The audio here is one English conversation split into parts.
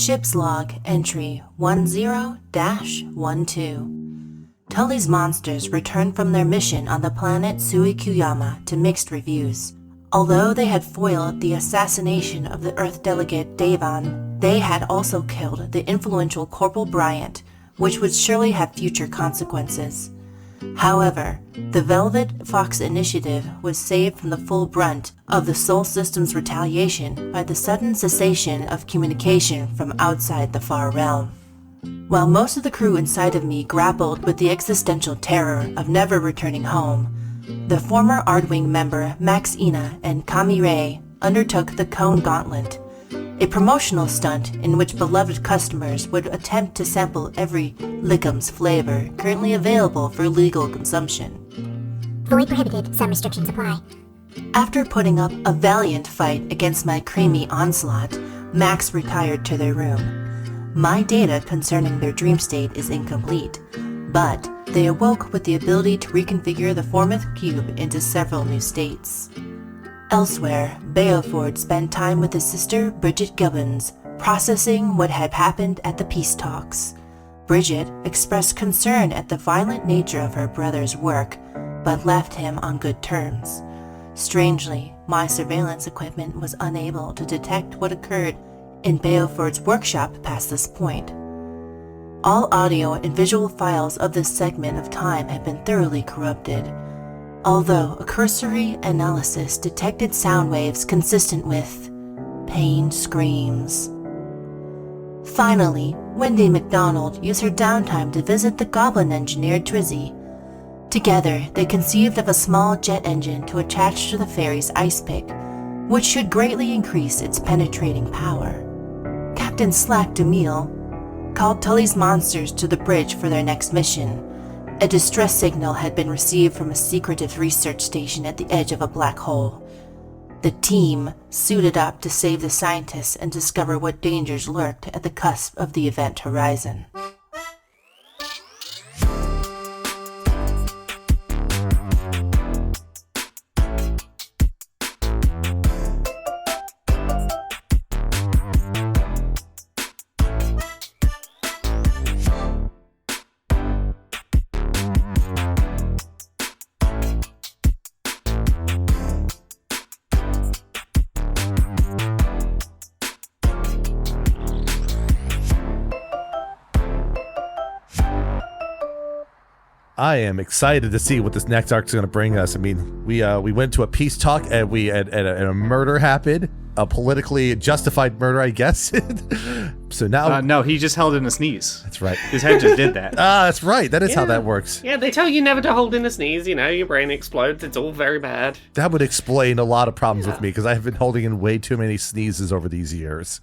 Ship's log entry 10-12. Tully's monsters returned from their mission on the planet Suikuyama to mixed reviews. Although they had foiled the assassination of the Earth delegate Davon, they had also killed the influential Corporal Bryant, which would surely have future consequences. However, the Velvet Fox Initiative was saved from the full brunt of the Sol System's retaliation by the sudden cessation of communication from outside the far realm. While most of the crew inside of me grappled with the existential terror of never returning home, the former Ardwing member Max Ina and Kami Ray undertook the Cone Gauntlet, a promotional stunt in which beloved customers would attempt to sample every Lickums flavor currently available for legal consumption. Fully prohibited, some restrictions apply. After putting up a valiant fight against my creamy onslaught, Max retired to their room. My data concerning their dream state is incomplete, but they awoke with the ability to reconfigure the Formith Cube into several new states. Elsewhere, Beaufort spent time with his sister, Bridget Gubbins, processing what had happened at the peace talks. Bridget expressed concern at the violent nature of her brother's work, but left him on good terms. Strangely, my surveillance equipment was unable to detect what occurred in Beaufort's workshop past this point. All audio and visual files of this segment of time had been thoroughly corrupted, although a cursory analysis detected sound waves consistent with pain screams. Finally, Wendy McDonald used her downtime to visit the goblin engineer Trizzy. Together, they conceived of a small jet engine to attach to the ferry's ice pick, which should greatly increase its penetrating power. Captain Slack DeMille called Tully's monsters to the bridge for their next mission. A distress signal had been received from a secretive research station at the edge of a black hole. The team suited up to save the scientists and discover what dangers lurked at the cusp of the event horizon. I am excited to see what this next arc is going to bring us. I mean, we went to a peace talk and we had a murder happened, a politically justified murder, I guess. So now, no, he just held in a sneeze. That's right. His head just did that. That's right. That is how that works. Yeah, they tell you never to hold in a sneeze. You know, your brain explodes. It's all very bad. That would explain a lot of problems with me because I have been holding in way too many sneezes over these years.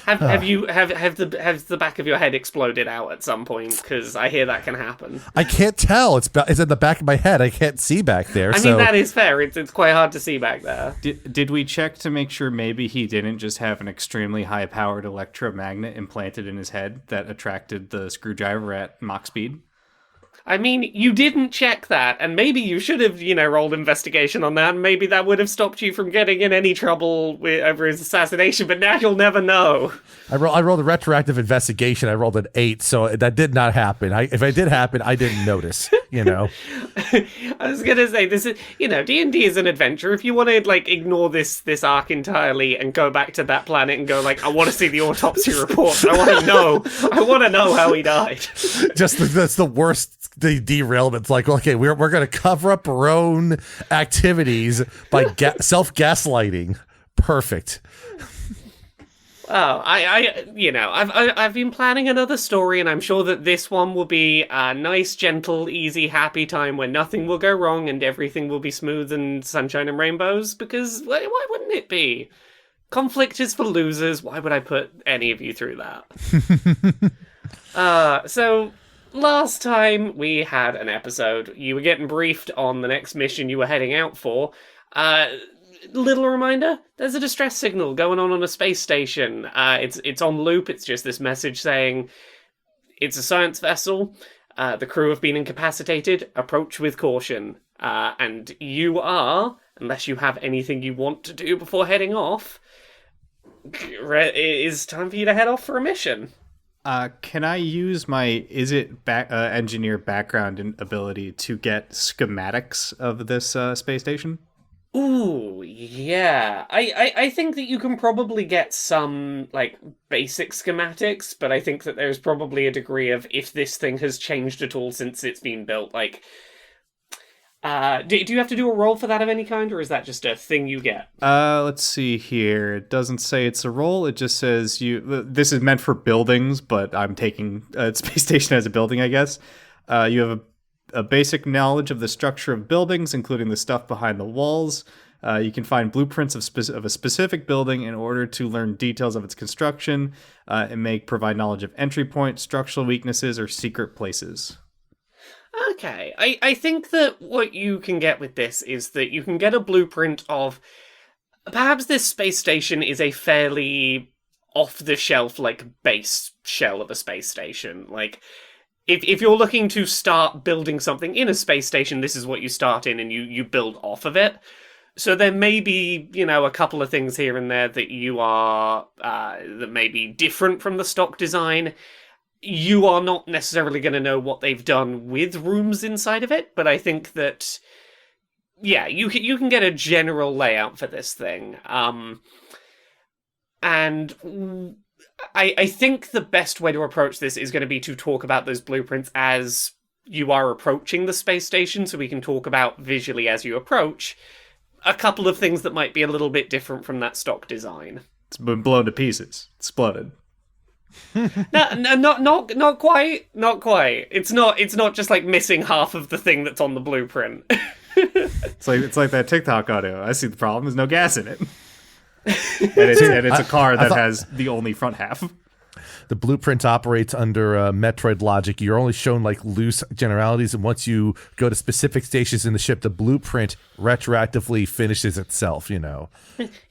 Have the back of your head exploded out at some point? Because I hear that can happen. I can't tell. It's in the back of my head. I can't see back there. I mean, that is fair. It's quite hard to see back there. Did we check to make sure maybe he didn't just have an extremely high-powered electromagnet implanted in his head that attracted the screwdriver at Mach speed? I mean, you didn't check that, and maybe you should have, rolled investigation on that, and maybe that would have stopped you from getting in any trouble over his assassination, but now you'll never know. I rolled a retroactive investigation. I rolled an 8, so that did not happen. If it did happen, I didn't notice, I was going to say, this is, D&D is an adventure. If you want to, ignore this arc entirely and go back to that planet and go, I want to see the autopsy report. I want to know how he died. That's the worst. The derailment's okay, we're going to cover up our own activities by self-gaslighting. Perfect. Oh, I've been planning another story, and I'm sure that this one will be a nice, gentle, easy, happy time where nothing will go wrong and everything will be smooth and sunshine and rainbows, because why wouldn't it be? Conflict is for losers. Why would I put any of you through that? So... Last time we had an episode, you were getting briefed on the next mission you were heading out for. Little reminder, there's a distress signal going on a space station. It's on loop. It's just this message saying, it's a science vessel. The crew have been incapacitated. Approach with caution. And you are, unless you have anything you want to do before heading off, It's time for you to head off for a mission. Can I use my engineer background and ability to get schematics of this space station? Ooh, yeah. I think that you can probably get some, like, basic schematics, but I think that there's probably a degree of if this thing has changed at all since it's been built, like... do you have to do a roll for that of any kind, or is that just a thing you get? Let's see here. It doesn't say it's a roll. It just says this is meant for buildings, but I'm taking space station as a building, I guess. You have a basic knowledge of the structure of buildings, including the stuff behind the walls. You can find blueprints of a specific building in order to learn details of its construction and provide knowledge of entry points, structural weaknesses, or secret places. Okay, I think that what you can get with this is that you can get a blueprint of... Perhaps this space station is a fairly off-the-shelf, like, base shell of a space station. Like, if you're looking to start building something in a space station, this is what you start in and you build off of it. So there may be, a couple of things here and there that you are... that may be different from the stock design. You are not necessarily going to know what they've done with rooms inside of it, but I think that, yeah, you can get a general layout for this thing. And I think the best way to approach this is going to be to talk about those blueprints as you are approaching the space station, so we can talk about visually as you approach a couple of things that might be a little bit different from that stock design. It's been blown to pieces. Exploded. No, not quite. Not quite. It's not just like missing half of the thing that's on the blueprint. It's like that TikTok audio. I see the problem. There's no gas in it, and it's a car that has the only front half. The blueprint operates under Metroid logic. You're only shown like loose generalities, and once you go to specific stations in the ship, the blueprint retroactively finishes itself.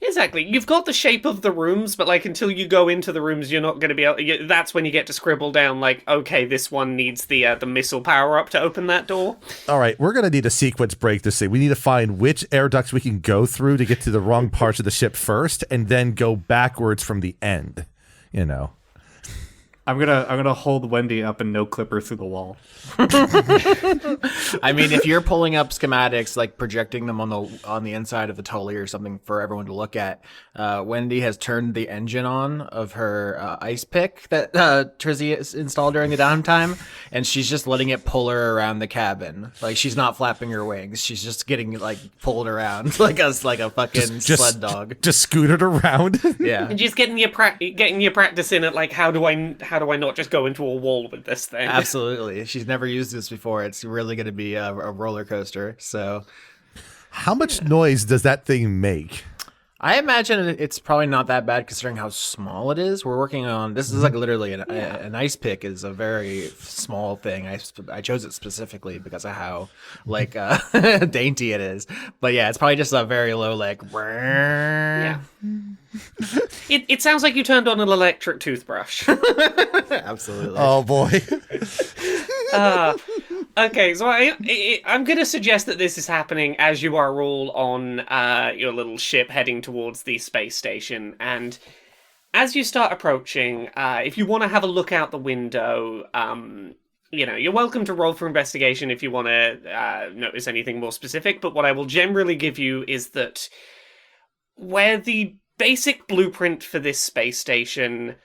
Exactly. You've got the shape of the rooms, but like until you go into the rooms, you're not going to be able. That's when you get to scribble down like, okay, this one needs the missile power up to open that door. All right, we're gonna need a sequence break to see. We need to find which air ducts we can go through to get to the wrong parts of the ship first, and then go backwards from the end. I'm gonna hold Wendy up and no clip her through the wall. I mean, if you're pulling up schematics, like projecting them on the inside of the Tully or something for everyone to look at, Wendy has turned the engine on of her ice pick that Trizzy installed during the downtime, and she's just letting it pull her around the cabin. Like she's not flapping her wings; she's just getting like pulled around like a fucking sled dog. Just scooted around. Yeah, and just getting your practice in at like how do I not just go into a wall with this thing? Absolutely. She's never used this before. It's really going to be a roller coaster. So, how much noise does that thing make? I imagine it's probably not that bad considering how small it is. We're working on this is like literally an ice pick is a very small thing. I chose it specifically because of how like dainty it is. But yeah, it's probably just a very low like. Yeah. It sounds like you turned on an electric toothbrush. Absolutely. Oh boy. Okay, so I'm going to suggest that this is happening as you are all on your little ship heading towards the space station. And as you start approaching, if you want to have a look out the window, you're welcome to roll for investigation if you want to notice anything more specific. But what I will generally give you is that where the basic blueprint for this space station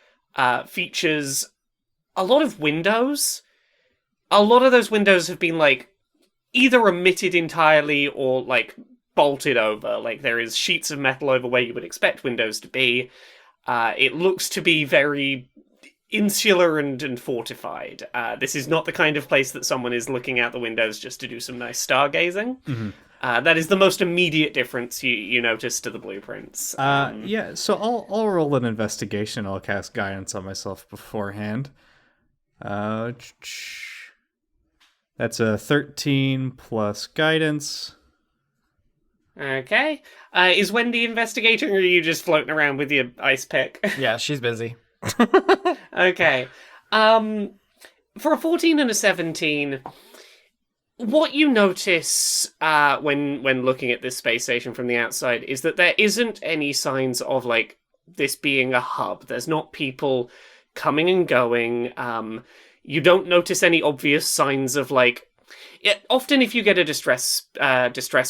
features a lot of windows. A lot of those windows have been, like, either omitted entirely or, like, bolted over. Like, there is sheets of metal over where you would expect windows to be. It looks to be very insular and fortified. This is not the kind of place that someone is looking out the windows just to do some nice stargazing. Mm-hmm. That is the most immediate difference you notice to the blueprints. Yeah, so I'll roll an investigation. I'll cast guidance on myself beforehand. That's a 13 plus guidance. Okay. Is Wendy investigating, or are you just floating around with your ice pick? Yeah, she's busy. Okay. For a 14 and a 17, what you notice when looking at this space station from the outside is that there isn't any signs of, like, this being a hub. There's not people coming and going. You don't notice any obvious signs of like. Often, if you get a distress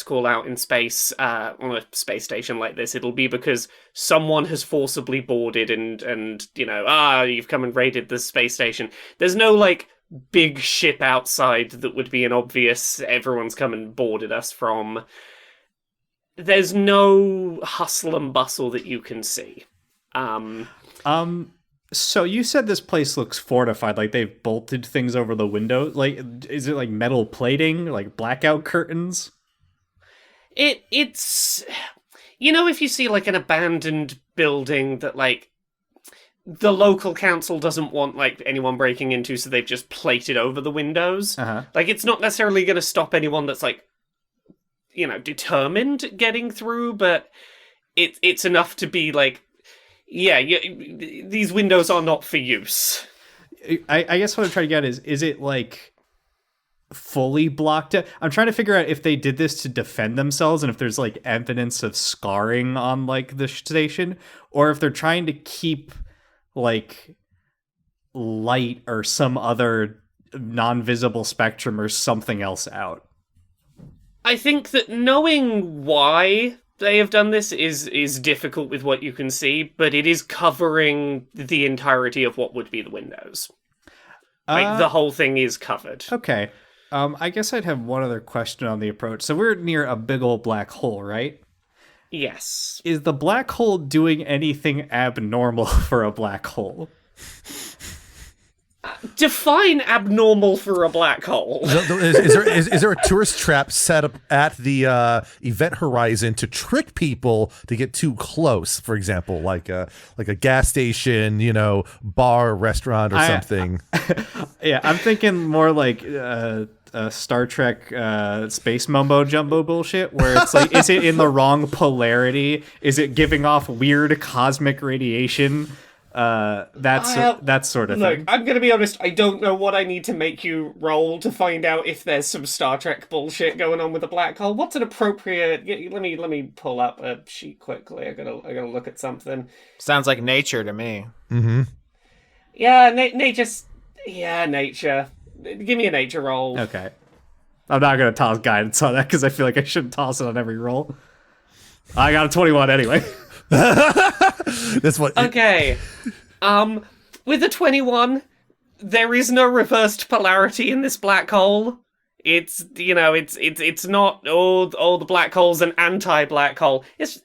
call out in space on a space station like this, it'll be because someone has forcibly boarded and you've come and raided the space station. There's no like big ship outside that would be an obvious everyone's come and boarded us from. There's no hustle and bustle that you can see. So you said this place looks fortified, like they've bolted things over the windows. Like, is it like metal plating, like blackout curtains? It's if you see like an abandoned building that like the local council doesn't want like anyone breaking into, so they've just plated over the windows. Like, it's not necessarily going to stop anyone that's like determined getting through, but it's enough to be like, these windows are not for use. I guess what I'm trying to get is it like fully blocked out? I'm trying to figure out if they did this to defend themselves and if there's like evidence of scarring on like the station, or if they're trying to keep like light or some other non-visible spectrum or something else out. I think that knowing why they have done this is difficult with what you can see, but it is covering the entirety of what would be the windows. Like, the whole thing is covered. Okay. I guess I'd have one other question on the approach. So we're near a big old black hole, right? Yes. Is the black hole doing anything abnormal for a black hole? Define abnormal for a black hole. Is there a tourist trap set up at the event horizon to trick people to get too close? For example, like a gas station, bar, restaurant, or something. Yeah, I'm thinking more like Star Trek space mumbo jumbo bullshit, where it's like, is it in the wrong polarity? Is it giving off weird cosmic radiation? That sort of thing. Look, I'm gonna be honest, I don't know what I need to make you roll to find out if there's some Star Trek bullshit going on with a black hole. What's an appropriate... Let me pull up a sheet quickly. I gotta look at something. Sounds like nature to me. Mm-hmm. Yeah, nature. Give me a nature roll. Okay. I'm not gonna toss guidance on that because I feel like I shouldn't toss it on every roll. I got a 21 anyway. That's what. Okay. With a 21, there is no reversed polarity in this black hole. It's it's not all the black hole's an anti-black hole. This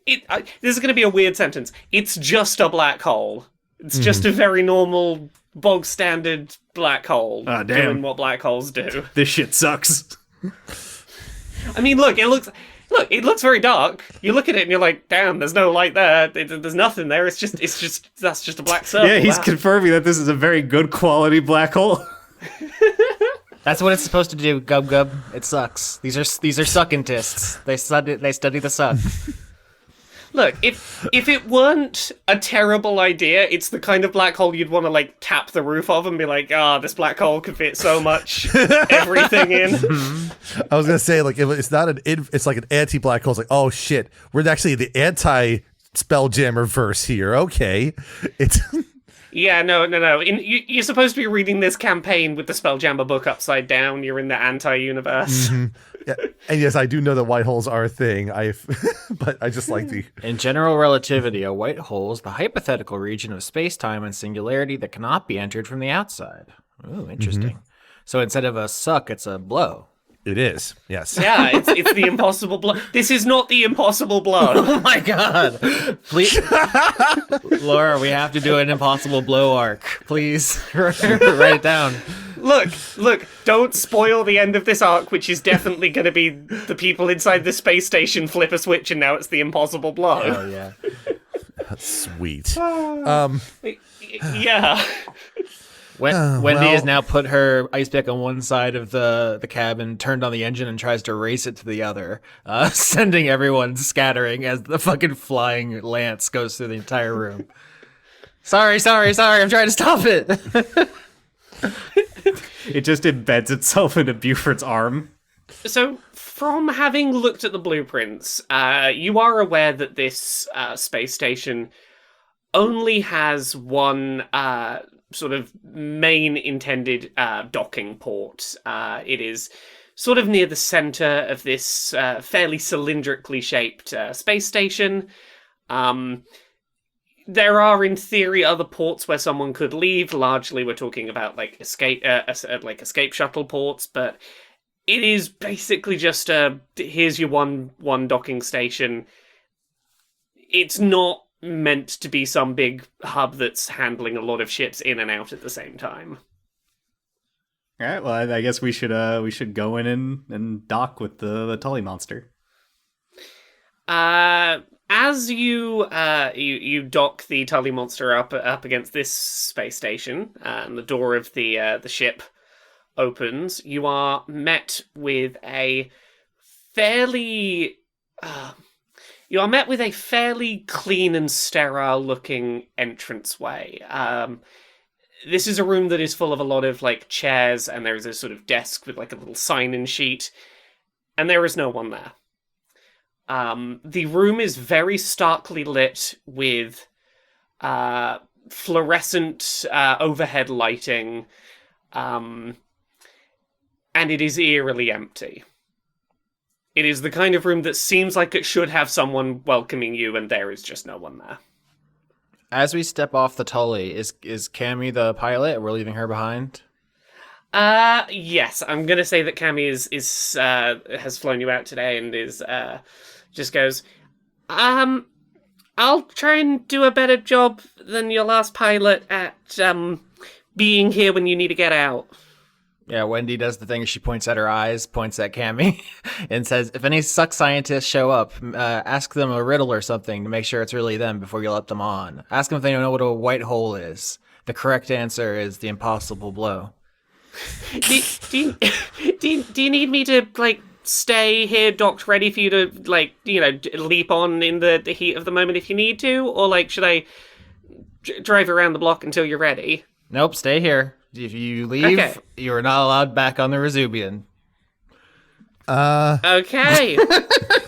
is going to be a weird sentence. It's just a black hole. It's just a very normal, bog standard black hole doing what black holes do. This shit sucks. I mean, look, it looks very dark. You look at it and you're like, damn, there's no light there. There's nothing there. That's just a black circle. Yeah, he's confirming that this is a very good quality black hole. That's what it's supposed to do, Gub Gub. It sucks. These are suckintists. They study the suck. Look, if it weren't a terrible idea, it's the kind of black hole you'd want to like tap the roof of and be like, this black hole could fit so much everything in. I was gonna say, like, if it's not it's like an anti-black hole. It's like, oh shit, we're actually the anti-Spelljammer verse here. Okay, it's. Yeah, no. You're supposed to be reading this campaign with the Spelljammer book upside down. You're in the anti-universe. Mm-hmm. Yeah. And yes, I do know that white holes are a thing. But I just like the... In general relativity, a white hole is the hypothetical region of space-time and singularity that cannot be entered from the outside. Ooh, interesting. Mm-hmm. So instead of a suck, it's a blow. It is, yes. Yeah, it's the impossible blow. This is not the impossible blow. Oh my god. Please. Laura, we have to do an impossible blow arc. Please, write it down. Look, don't spoil the end of this arc, which is definitely going to be the people inside the space station flip a switch and now it's the impossible blow. Oh, yeah. That's sweet. Yeah. Wendy has now put her ice pick on one side of the cabin, turned on the engine, and tries to race it to the other, sending everyone scattering as the fucking flying lance goes through the entire room. Sorry, I'm trying to stop it. It just embeds itself into Beaufort's arm. So, from having looked at the blueprints, you are aware that this space station only has one sort of main intended docking port. It is sort of near the center of this fairly cylindrically shaped space station. There are, in theory, other ports where someone could leave. Largely, we're talking about like escape shuttle ports, but it is basically just here's your one docking station. It's not meant to be some big hub that's handling a lot of ships in and out at the same time. All right. Well, I guess we should go in and dock with the Tully monster. As you dock the Tully monster up against this space station, and the door of the ship opens, you are met with a fairly clean and sterile looking entranceway. This is a room that is full of a lot of like chairs, and there's a sort of desk with like a little sign-in sheet, and there is no one there. The room is very starkly lit with fluorescent overhead lighting, and it is eerily empty. It is the kind of room that seems like it should have someone welcoming you, and there is just no one there. As we step off the Tully, is Cammy the pilot? We're leaving her behind? Yes, I'm gonna say that Cammy has flown you out today and is just goes, I'll try and do a better job than your last pilot at being here when you need to get out. Yeah, Wendy does the thing. She points at her eyes, points at Cammy, and says, if any suck scientists show up, ask them a riddle or something to make sure it's really them before you let them on. Ask them if they know what a white hole is. The correct answer is the impossible blow. Do you need me to, like, stay here docked ready for you to, like, you know, leap on in the heat of the moment if you need to? Or, like, should I drive around the block until you're ready? Nope, stay here. If you leave, okay, you are not allowed back on the Resubian. Okay.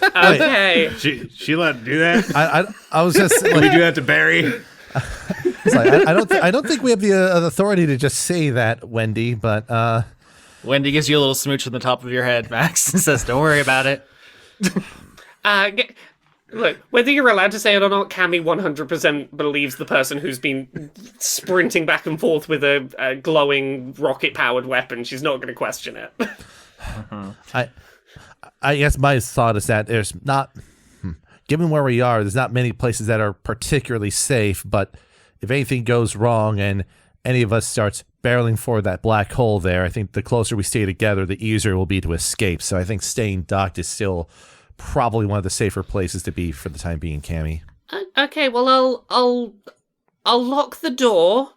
Okay. She let him do that? I was just like, we do that to Barry. I don't think we have the authority to just say that, Wendy, but Wendy gives you a little smooch on the top of your head, Max, and says, don't worry about it. Look, whether you're allowed to say it or not, Cammy 100% believes the person who's been sprinting back and forth with a glowing rocket-powered weapon. She's not going to question it. I guess my thought is that there's not, given where we are, there's not many places that are particularly safe, but if anything goes wrong and any of us starts barreling for that black hole there, I think the closer we stay together, the easier it will be to escape. So I think staying docked is still probably one of the safer places to be for the time being, Cammy. Okay, well, I'll lock the door.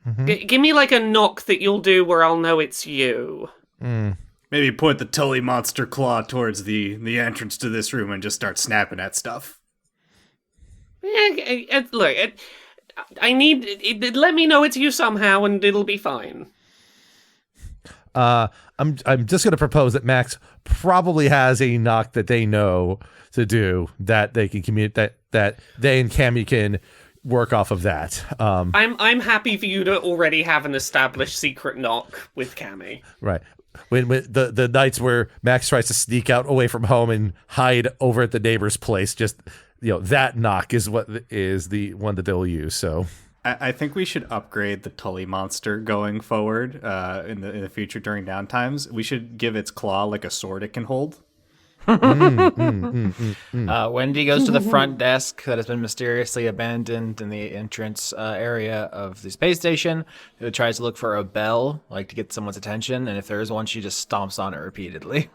Mm-hmm. Give me like a knock that you'll do where I'll know it's you. Maybe point the Tully monster claw towards the entrance to this room and just start snapping at stuff. Look, I need let me know it's you somehow, and it'll be fine. I'm just going to propose that Max probably has a knock that they know to do that they can communicate that they and Cammy can work off of that. I'm happy for you to already have an established secret knock with Cammy. Right. When the nights where Max tries to sneak out away from home and hide over at the neighbor's place, just that knock is what is the one that they'll use. So I think we should upgrade the Tully monster going forward in the future during downtimes. We should give its claw like a sword it can hold. Wendy goes to the front desk that has been mysteriously abandoned in the entrance area of the space station. It tries to look for a bell, like to get someone's attention, and if there is one, she just stomps on it repeatedly.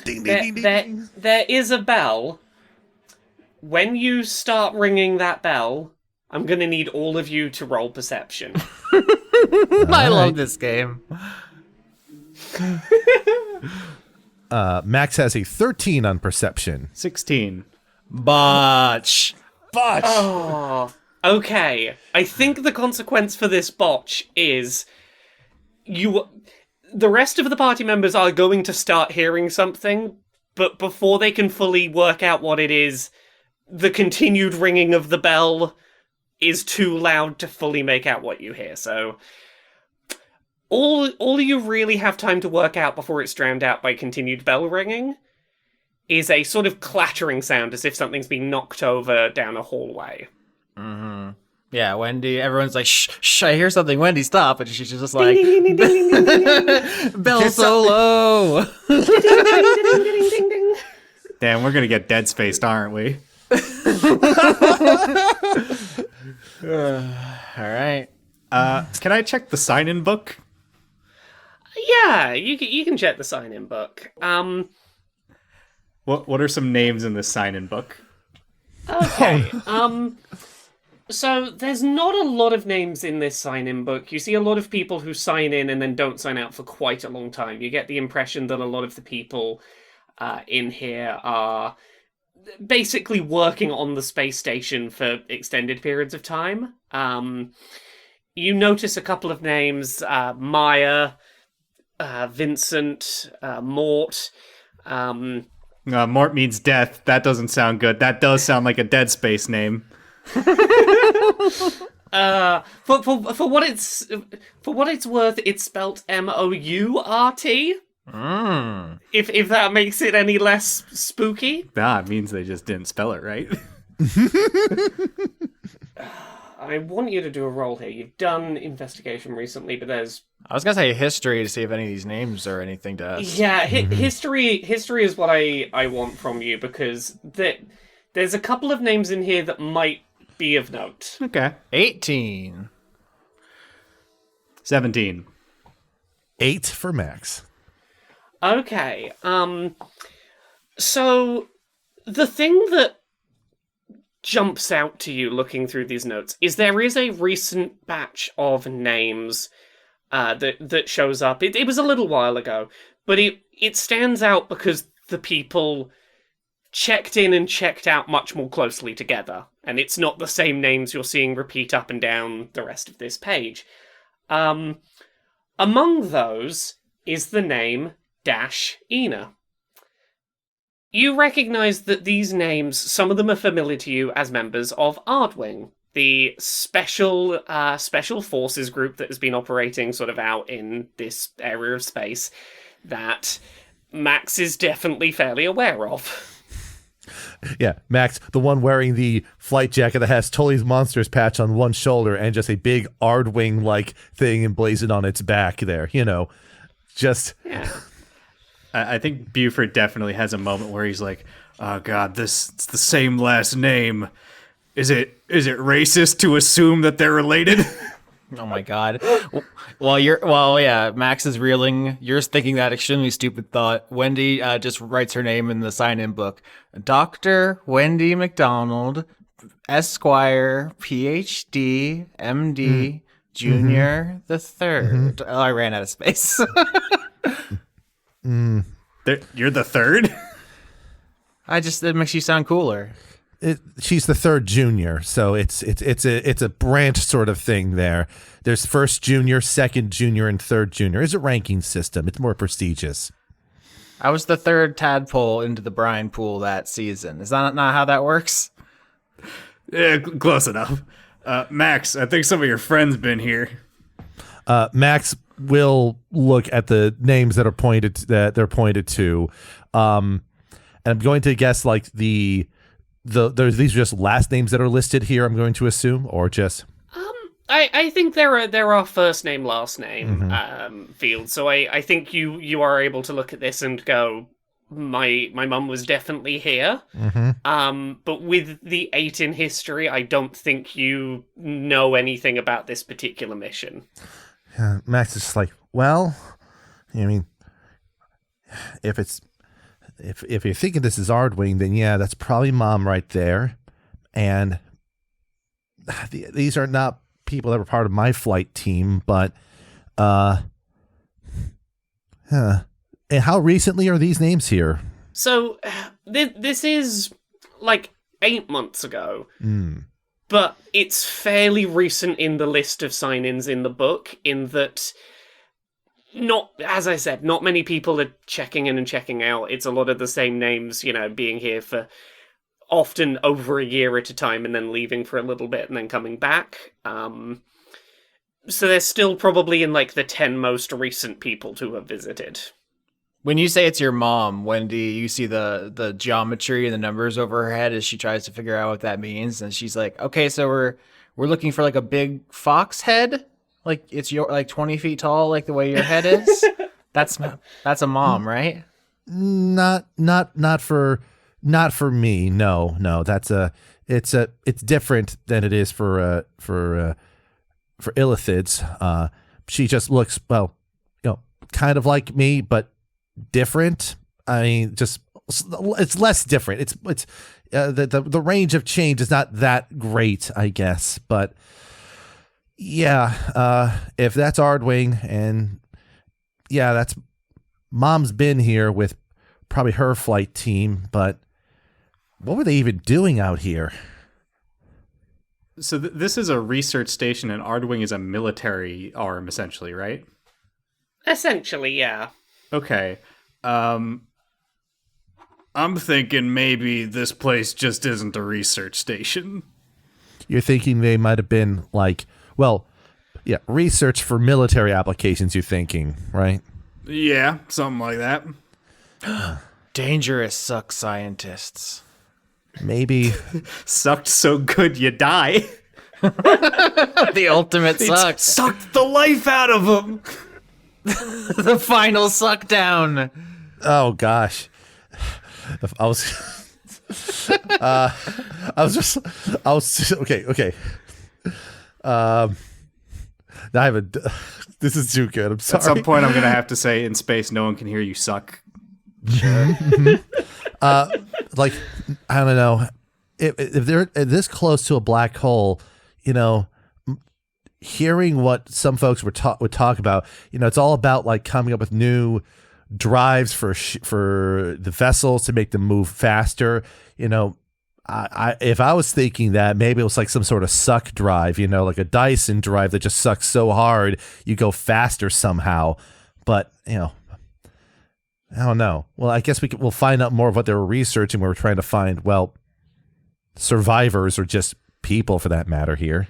Ding, ding, ding, ding. There is a bell. When you start ringing that bell, I'm going to need all of you to roll perception. I love this game. Max has a 13 on perception. 16. Botch. Oh, okay. I think the consequence for this botch is the rest of the party members are going to start hearing something, but before they can fully work out what it is, the continued ringing of the bell is too loud to fully make out what you hear. So all you really have time to work out before it's drowned out by continued bell ringing is a sort of clattering sound as if something's been knocked over down a hallway. Mm-hmm. Yeah, Wendy, everyone's like, shh, I hear something. Wendy, stop. And she's just like, Ding, ding, ding, ding, ding, ding, ding, ding. bell solo. Ding, ding, ding, ding, ding. Damn, we're gonna get dead spaced, aren't we? All right. Can I check the sign-in book? Yeah, you can check the sign-in book. What are some names in this sign-in book? Okay. So there's not a lot of names in this sign-in book. You see a lot of people who sign in and then don't sign out for quite a long time. You get the impression that a lot of the people in here are basically working on the space station for extended periods of time. You notice a couple of names, Maya, Vincent, Mort. Mort means death. That doesn't sound good. That does sound like a Dead Space name. For what it's worth, it's spelt Mourt. If that makes it any less spooky. Nah, it means they just didn't spell it right. I want you to do a roll here. You've done investigation recently, but there's... I was going to say history to see if any of these names are anything to us. Yeah, history is what I want from you, because there's a couple of names in here that might be of note. Okay. 18. 17. 8 for Max. Okay, so the thing that jumps out to you looking through these notes is there is a recent batch of names that shows up. It was a little while ago, but it stands out because the people checked in and checked out much more closely together, and it's not the same names you're seeing repeat up and down the rest of this page. Among those is the name Ina. You recognise that these names, some of them are familiar to you as members of Ardwing, the special forces group that has been operating sort of out in this area of space that Max is definitely fairly aware of. Yeah, Max, the one wearing the flight jacket that has Tully's Monsters patch on one shoulder and just a big Ardwing-like thing emblazoned on its back there, just... Yeah. I think Beaufort definitely has a moment where he's like, "Oh God, it's the same last name. Is it racist to assume that they're related?" Oh my God. Max is reeling. You're thinking that extremely stupid thought. Wendy just writes her name in the sign-in book. Dr. Wendy McDonald, Esquire, PhD, MD, Junior, the third. Oh, I ran out of space. You're the third? It makes you sound cooler. She's the third junior, so it's a branch sort of thing there. There's first junior, second junior, and third junior. It's a ranking system. It's more prestigious. I was the third tadpole into the brine pool that season. Is that not how that works? Yeah, close enough. Max, I think some of your friends been here. Max will look at the names that they're pointed to, and I'm going to guess like these are just last names that are listed here. I'm going to assume, or just. I think there are first name, last name fields. So I think you are able to look at this and go, my mum was definitely here. But with the 8 in history, I don't think you know anything about this particular mission. Max is just like, well, I mean, if you're thinking this is Ardwing, then yeah, that's probably Mom right there. And these are not people that were part of my flight team, but and how recently are these names here? So this is like 8 months ago. But it's fairly recent in the list of sign-ins in the book, in that, as I said, not many people are checking in and checking out. It's a lot of the same names, being here for often over a year at a time and then leaving for a little bit and then coming back. So they're still probably in like the 10 most recent people to have visited. When you say it's your mom, Wendy, you see the geometry and the numbers over her head as she tries to figure out what that means, and she's like, "Okay, so we're looking for like a big fox head, like it's like 20 feet tall, like the way your head is." That's a mom, right? Not for me. No. It's different than it is for illithids. She just looks, well, kind of like me, but different. I mean, just it's less different. It's the range of change is not that great, I guess. But yeah, if that's Ardwing, and yeah, that's Mom's been here with probably her flight team. But what were they even doing out here? So this is a research station, and Ardwing is a military arm, essentially, right? Essentially, yeah. Okay. I'm thinking maybe this place just isn't a research station. You're thinking they might have been like, well, yeah, research for military applications, you're thinking, right? Yeah, something like that. Dangerous suck scientists. Maybe. Sucked so good you die. The ultimate suck. Sucked the life out of them. The final suck down. Oh gosh, I was okay. Now I have a. This is too good. I'm sorry. At some point, I'm gonna have to say, in space, no one can hear you suck. Like, I don't know, if they're this close to a black hole, hearing what some folks would talk about, it's all about like coming up with new drives for the vessels to make them move faster. If I was thinking that, maybe it was like some sort of suck drive, like a Dyson drive that just sucks so hard you go faster somehow. But I don't know. Well, I guess we'll find out more of what they were researching. We were trying to find, well, survivors or just people for that matter here.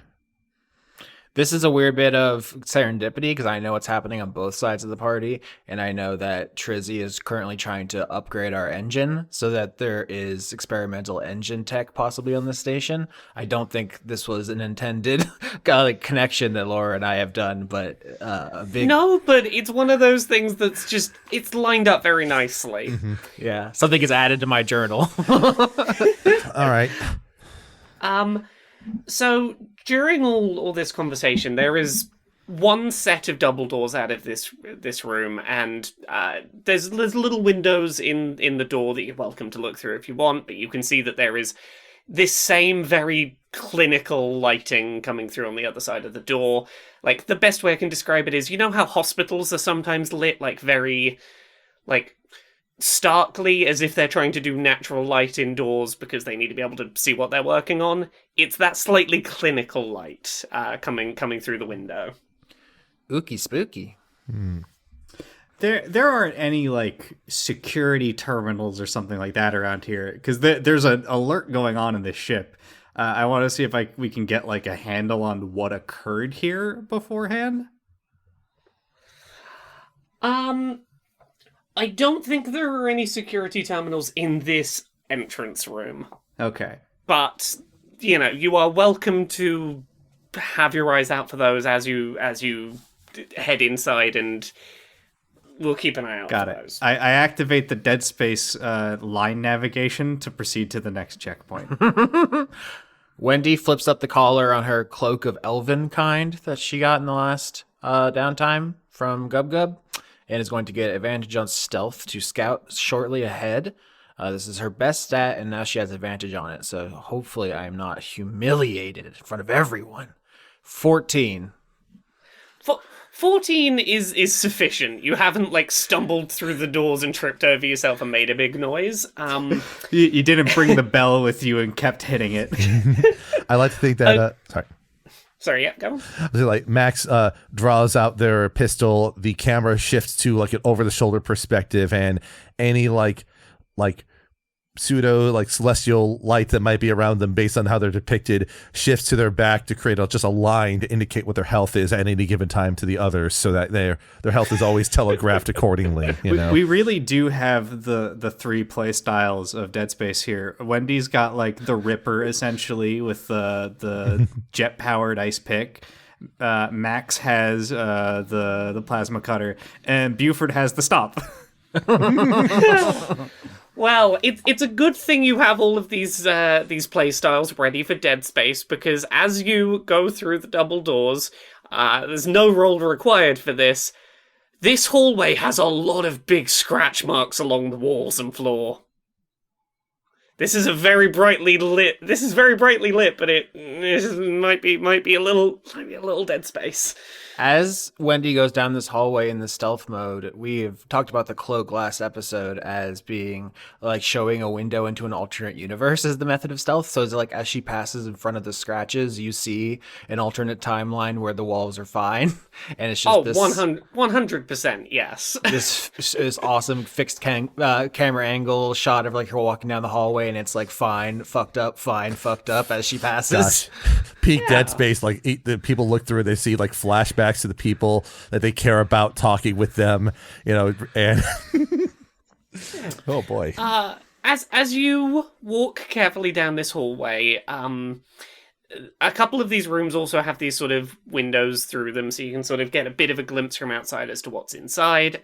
This is a weird bit of serendipity because I know what's happening on both sides of the party, and I know that Trizzy is currently trying to upgrade our engine so that there is experimental engine tech possibly on the station. I don't think this was an intended connection that Laura and I have done, but a big... No, but it's one of those things that's just, it's lined up very nicely. Mm-hmm. Yeah, something is added to my journal. All right. So during all this conversation, there is one set of double doors out of this room, and there's little windows in the door that you're welcome to look through if you want, but you can see that there is this same very clinical lighting coming through on the other side of the door. Like, the best way I can describe it is, how hospitals are sometimes lit like very starkly, as if they're trying to do natural light indoors because they need to be able to see what they're working on. It's that slightly clinical light coming through the window. Ookie spooky. There aren't any security terminals or something like that around here, because there's an alert going on in this ship. I want to see if we can get a handle on what occurred here beforehand. I don't think there are any security terminals in this entrance room. Okay. But, you are welcome to have your eyes out for those as you head inside, and we'll keep an eye out for those. I activate the Dead Space line navigation to proceed to the next checkpoint. Wendy flips up the collar on her cloak of elven kind that she got in the last downtime from Gub Gub, and is going to get advantage on stealth to scout shortly ahead. This is her best stat, and now she has advantage on it, so hopefully I am not humiliated in front of everyone. 14. 14 is sufficient. You haven't, stumbled through the doors and tripped over yourself and made a big noise. You didn't bring the bell with you and kept hitting it. I like to think that... Sorry, yeah, go on. Max draws out their pistol, the camera shifts to an over-the-shoulder perspective, and any pseudo like celestial light that might be around them based on how they're depicted shifts to their back to create just a line to indicate what their health is at any given time to the others, so that their health is always telegraphed accordingly. We really do have the 3 play styles of Dead Space here. Wendy's got like the Ripper essentially with the jet powered ice pick. Max has the plasma cutter, and Beaufort has the stop. Well, it's a good thing you have all of these play styles ready for Dead Space, because as you go through the double doors, there's no roll required for this. This hallway has a lot of big scratch marks along the walls and floor. This is very brightly lit, but it might be a little Dead Space. As Wendy goes down this hallway in the stealth mode, we've talked about the cloak glass episode as being like showing a window into an alternate universe as the method of stealth. So it's like as she passes in front of the scratches, you see an alternate timeline where the walls are fine. And it's just 100%, yes. this awesome fixed camera angle shot of like her walking down the hallway, and it's like fine, fucked up as she passes. Gosh. Peak Dead Space, like the people look through, they see like flashbacks to the people that they care about talking with them, and oh boy. As you walk carefully down this hallway, a couple of these rooms also have these sort of windows through them, so you can sort of get a bit of a glimpse from outside as to what's inside.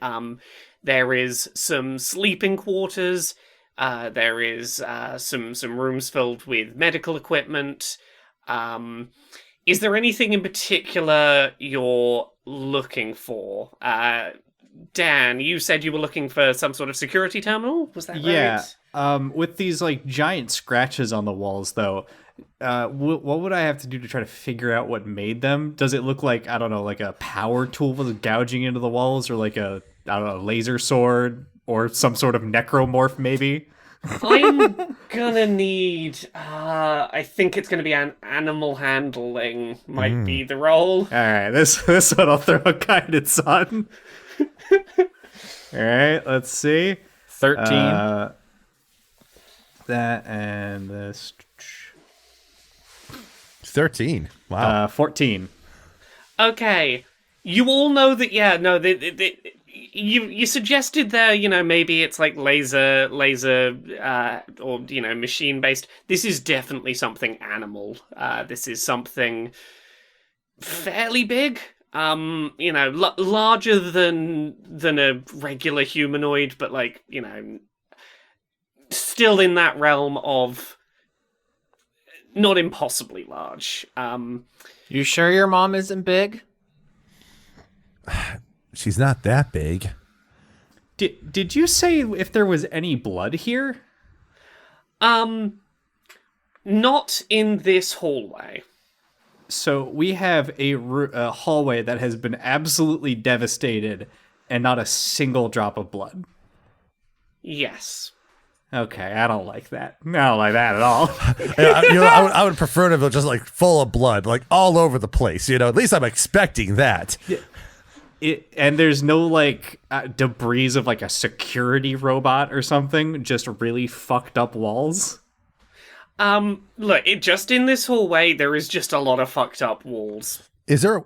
There is some sleeping quarters. There is some rooms filled with medical equipment. Is there anything in particular you're looking for? Dan, you said you were looking for some sort of security terminal? Was that right? Yeah. With these like giant scratches on the walls, though, what would I have to do to try to figure out what made them? Does it look like, I don't know, like a power tool was gouging into the walls, or like a, I don't know, laser sword, or some sort of necromorph maybe? I'm gonna need, I think it's gonna be an animal handling might be the role. Alright, this one I'll throw a guidance on. Alright, let's see. 13. That and this. 13. Wow. 14. Okay. You all know that, you suggested there, maybe it's like laser, or, machine-based. This is definitely something animal. This is something fairly big. Larger than a regular humanoid, but like, still in that realm of not impossibly large. You sure your mom isn't big? She's not that big. Did you say if there was any blood here? Not in this hallway. So we have a hallway that has been absolutely devastated and not a single drop of blood. Yes. Okay, I don't like that. I don't like that at all. I would prefer to be just like full of blood, like all over the place. At least I'm expecting that. And there's no like debris of like a security robot or something. Just really fucked up walls. Look, just in this hallway, there is just a lot of fucked up walls. Is there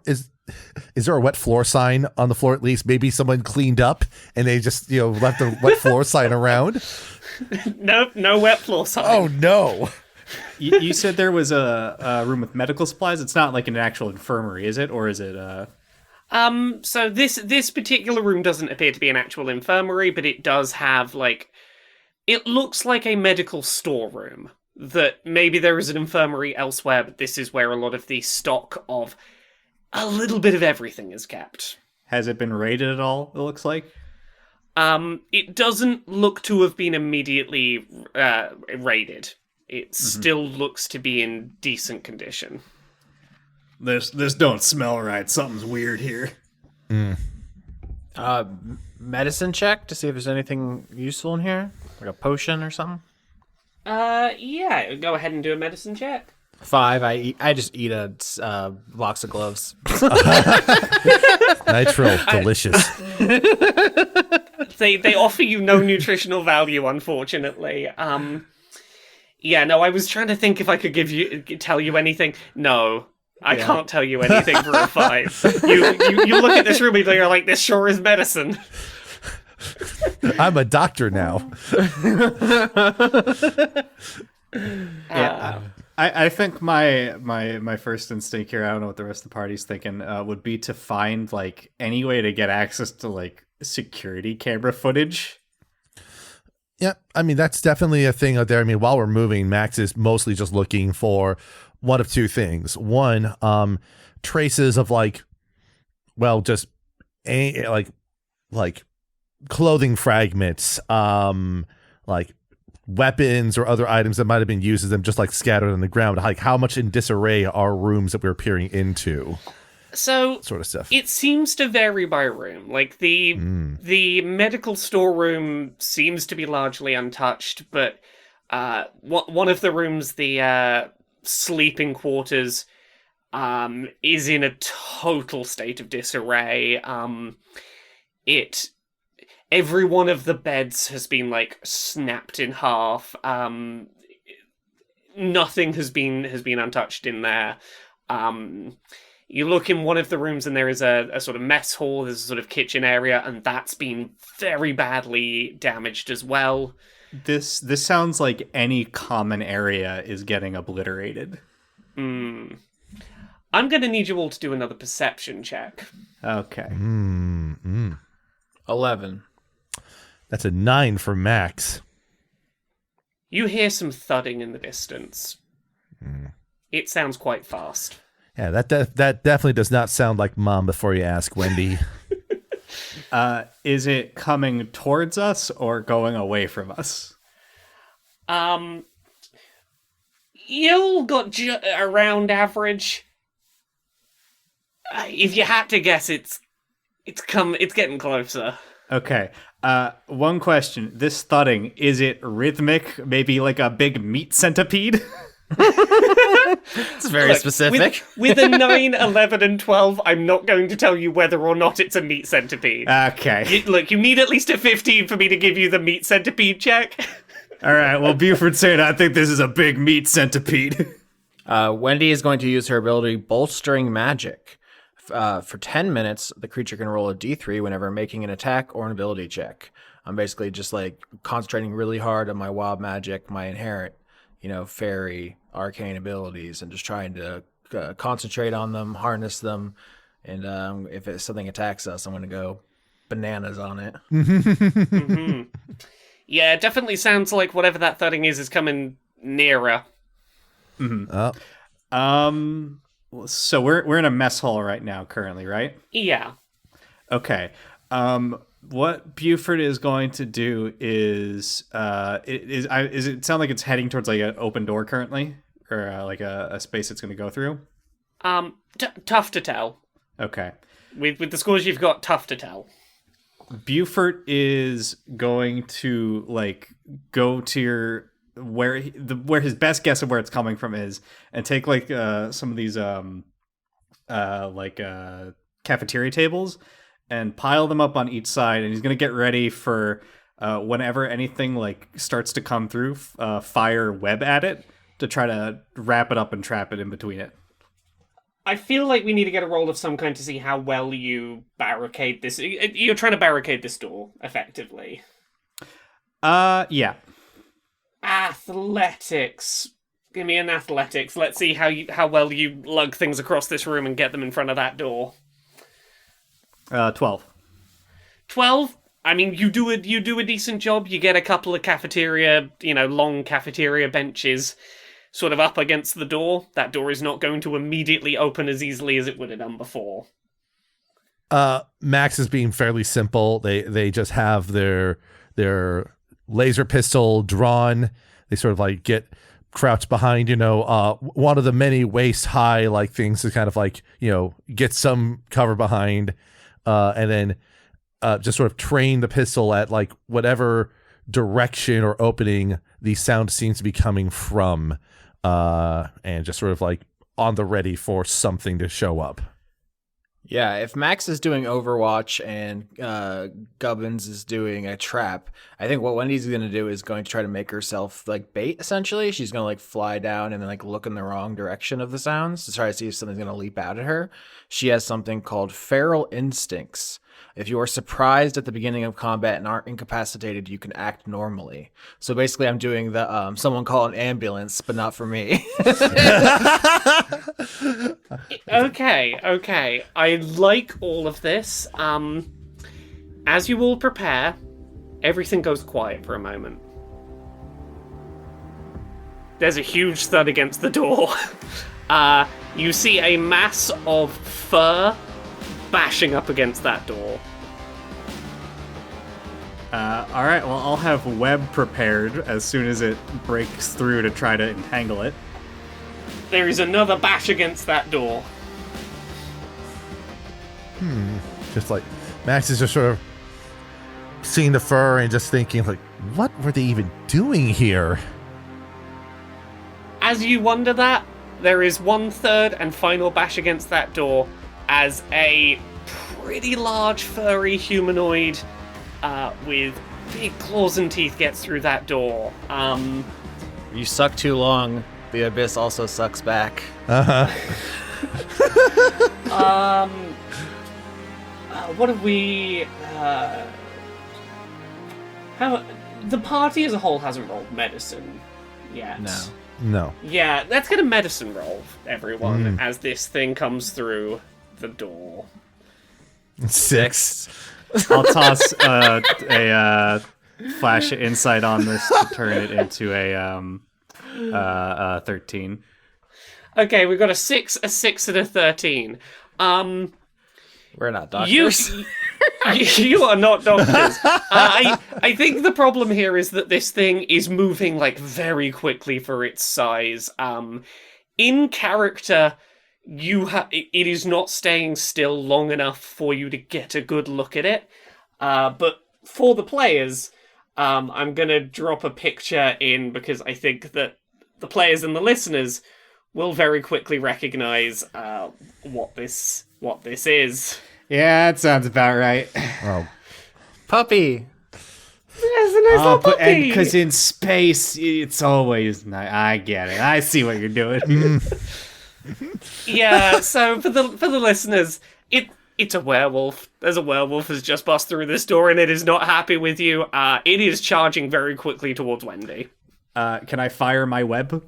a wet floor sign on the floor at least? Maybe someone cleaned up and they just left the wet floor sign around. No wet floor sign. Oh no! You said there was a room with medical supplies. It's not like an actual infirmary, is it? Or is it? So this particular room doesn't appear to be an actual infirmary, but it does have it looks like a medical storeroom. That maybe there is an infirmary elsewhere, but this is where a lot of the stock of a little bit of everything is kept. Has it been raided at all, it looks like? It doesn't look to have been immediately raided. It still looks to be in decent condition. This don't smell right. Something's weird here. Medicine check to see if there's anything useful in here? Like a potion or something? Yeah, go ahead and do a medicine check. 5. I just eat a box of gloves. Nitro, delicious. They offer you no nutritional value, unfortunately. Yeah, no, I was trying to think if I could tell you anything. No, I can't tell you anything for a 5. You look at this room and you're like, this sure is medicine. I'm a doctor now. I think my first instinct here, I don't know what the rest of the party's thinking, would be to find like any way to get access to like security camera footage. Yeah, I mean, that's definitely a thing out there. I mean, while we're moving, Max is mostly just looking for one of two things. One, traces of like clothing fragments, like weapons or other items that might have been used as them just like scattered on the ground. Like how much in disarray are rooms that we're peering into? So sort of stuff. It seems to vary by room. Like the medical storeroom seems to be largely untouched, but one of the rooms, the sleeping quarters, is in a total state of disarray. Every one of the beds has been like snapped in half. Nothing has been untouched in there. You look in one of the rooms and there is a sort of mess hall, there's a sort of kitchen area, and that's been very badly damaged as well. This sounds like any common area is getting obliterated. I'm going to need you all to do another perception check. Okay. 11. That's a 9 for Max. You hear some thudding in the distance. It sounds quite fast. Yeah, that definitely does not sound like Mom before you ask, Wendy. Is it coming towards us or going away from us? You all got around average. If you had to guess, it's getting closer. Okay. One question. This thudding, is it rhythmic? Maybe like a big meat centipede? It's very specific. With a 9, 11, and 12, I'm not going to tell you whether or not it's a meat centipede. Okay. You need at least a 15 for me to give you the meat centipede check. All right, well, Beaufort saying I think this is a big meat centipede. Wendy is going to use her ability Bolstering Magic. For 10 minutes, the creature can roll a d3 whenever making an attack or an ability check. I'm basically just like concentrating really hard on my wild magic, my inherent, fairy, arcane abilities, and just trying to concentrate on them, harness them, and if something attacks us, I'm going to go bananas on it. Mm-hmm. Yeah, it definitely sounds like whatever that thudding is coming nearer. Mm-hmm. So we're in a mess hall right now, currently, right? Yeah. Okay. What Beaufort is going to do is it sound like it's heading towards like an open door currently, or like a space it's going to go through? Tough to tell. Okay. With the scores you've got, tough to tell. Beaufort is going to like go to where his best guess of where it's coming from is, and take like some of these cafeteria tables and pile them up on each side, and he's gonna get ready for whenever anything like starts to come through, fire web at it to try to wrap it up and trap it in between it. I feel like we need to get a roll of some kind to see how well you barricade this. You're trying to barricade this door, effectively. Yeah. Athletics. Give me an athletics. Let's see how well you lug things across this room and get them in front of that door. 12. 12? I mean, you do a decent job. You get a couple of cafeteria, long cafeteria benches sort of up against the door. That door is not going to immediately open as easily as it would have done before. Max is being fairly simple. They just have their laser pistol drawn. They sort of like get crouched behind, one of the many waist high like things to kind of like, get some cover behind, and then just sort of train the pistol at like whatever direction or opening the sound seems to be coming from, and just sort of like on the ready for something to show up. Yeah, if Max is doing Overwatch and Gubbins is doing a trap, I think what Wendy's going to do is going to try to make herself like bait, essentially. She's going to like fly down and then like look in the wrong direction of the sounds to try to see if something's going to leap out at her. She has something called feral instincts. If you are surprised at the beginning of combat and aren't incapacitated, you can act normally. So basically, I'm doing the someone call an ambulance, but not for me. Okay. I like all of this. As you all prepare, everything goes quiet for a moment. There's a huge thud against the door. You see a mass of fur bashing up against that door. All right, well, I'll have web prepared as soon as it breaks through to try to entangle it. There is another bash against that door. Just like Max is just sort of seeing the fur and just thinking, like, what were they even doing here? As you wonder that, there is one third and final bash against that door as a pretty large furry humanoid with big claws and teeth gets through that door. You suck too long, the abyss also sucks back. What have we... the party as a whole hasn't rolled medicine yet. No. Yeah, let's get a medicine roll, everyone, as this thing comes through the door. 6. I'll toss a flash of insight on this to turn it into a 13. Okay, we've got a 6, a 6, and a 13. We're not doctors. You are not doctors. I think the problem here is that this thing is moving like very quickly for its size. In character, it is not staying still long enough for you to get a good look at it. But for the players, I'm gonna drop a picture in because I think that the players and the listeners will very quickly recognize what this is. Yeah, that sounds about right. Oh. Puppy! There's a nice little puppy! Because in space, it's always nice. I get it. I see what you're doing. Yeah, so for the listeners, it's a werewolf. There's a werewolf has just bust through this door and it is not happy with you. It is charging very quickly towards Wendy. Can I fire my web?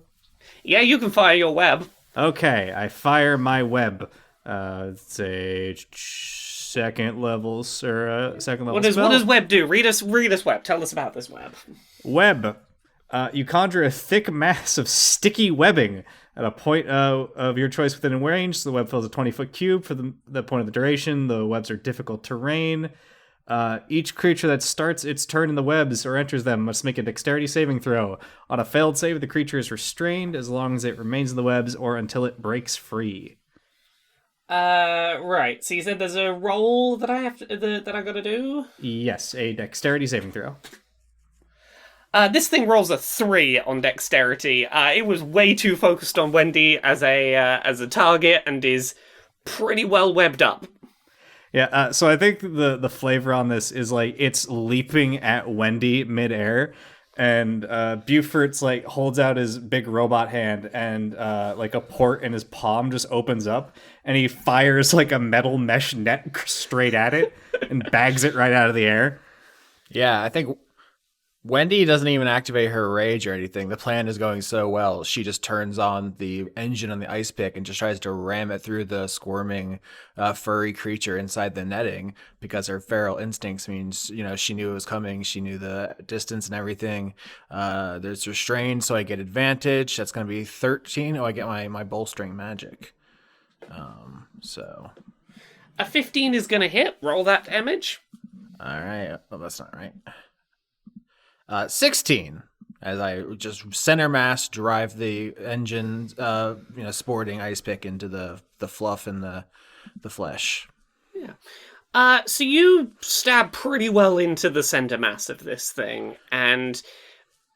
Yeah, you can fire your web. Okay, I fire my web. It's a second level spell. What does web do? Read us web. Tell us about this web. Web. You conjure a thick mass of sticky webbing at a point of your choice within range. So the web fills a 20-foot cube for the point of the duration. The webs are difficult terrain. Each creature that starts its turn in the webs or enters them must make a dexterity saving throw. On a failed save, the creature is restrained as long as it remains in the webs or until it breaks free. Right. So you said there's a roll that I gotta do? Yes, a dexterity saving throw. This thing rolls a 3 on dexterity. It was way too focused on Wendy as a target and is pretty well webbed up. Yeah, so I think the flavor on this is like it's leaping at Wendy midair, and Beaufort's like holds out his big robot hand, and like a port in his palm just opens up, and he fires like a metal mesh net straight at it and bags it right out of the air. Yeah, I think Wendy doesn't even activate her rage or anything. The plan is going so well. She just turns on the engine on the ice pick and just tries to ram it through the squirming, furry creature inside the netting because her feral instincts means, she knew it was coming. She knew the distance and everything. There's restrained, so I get advantage. That's going to be 13. Oh, I get my bolstering magic. So A 15 is gonna hit. Roll that damage. All right. Oh, that's not right. 16, as I just center mass drive the engine, sporting ice pick into the fluff and the flesh. Yeah. So you stab pretty well into the center mass of this thing, and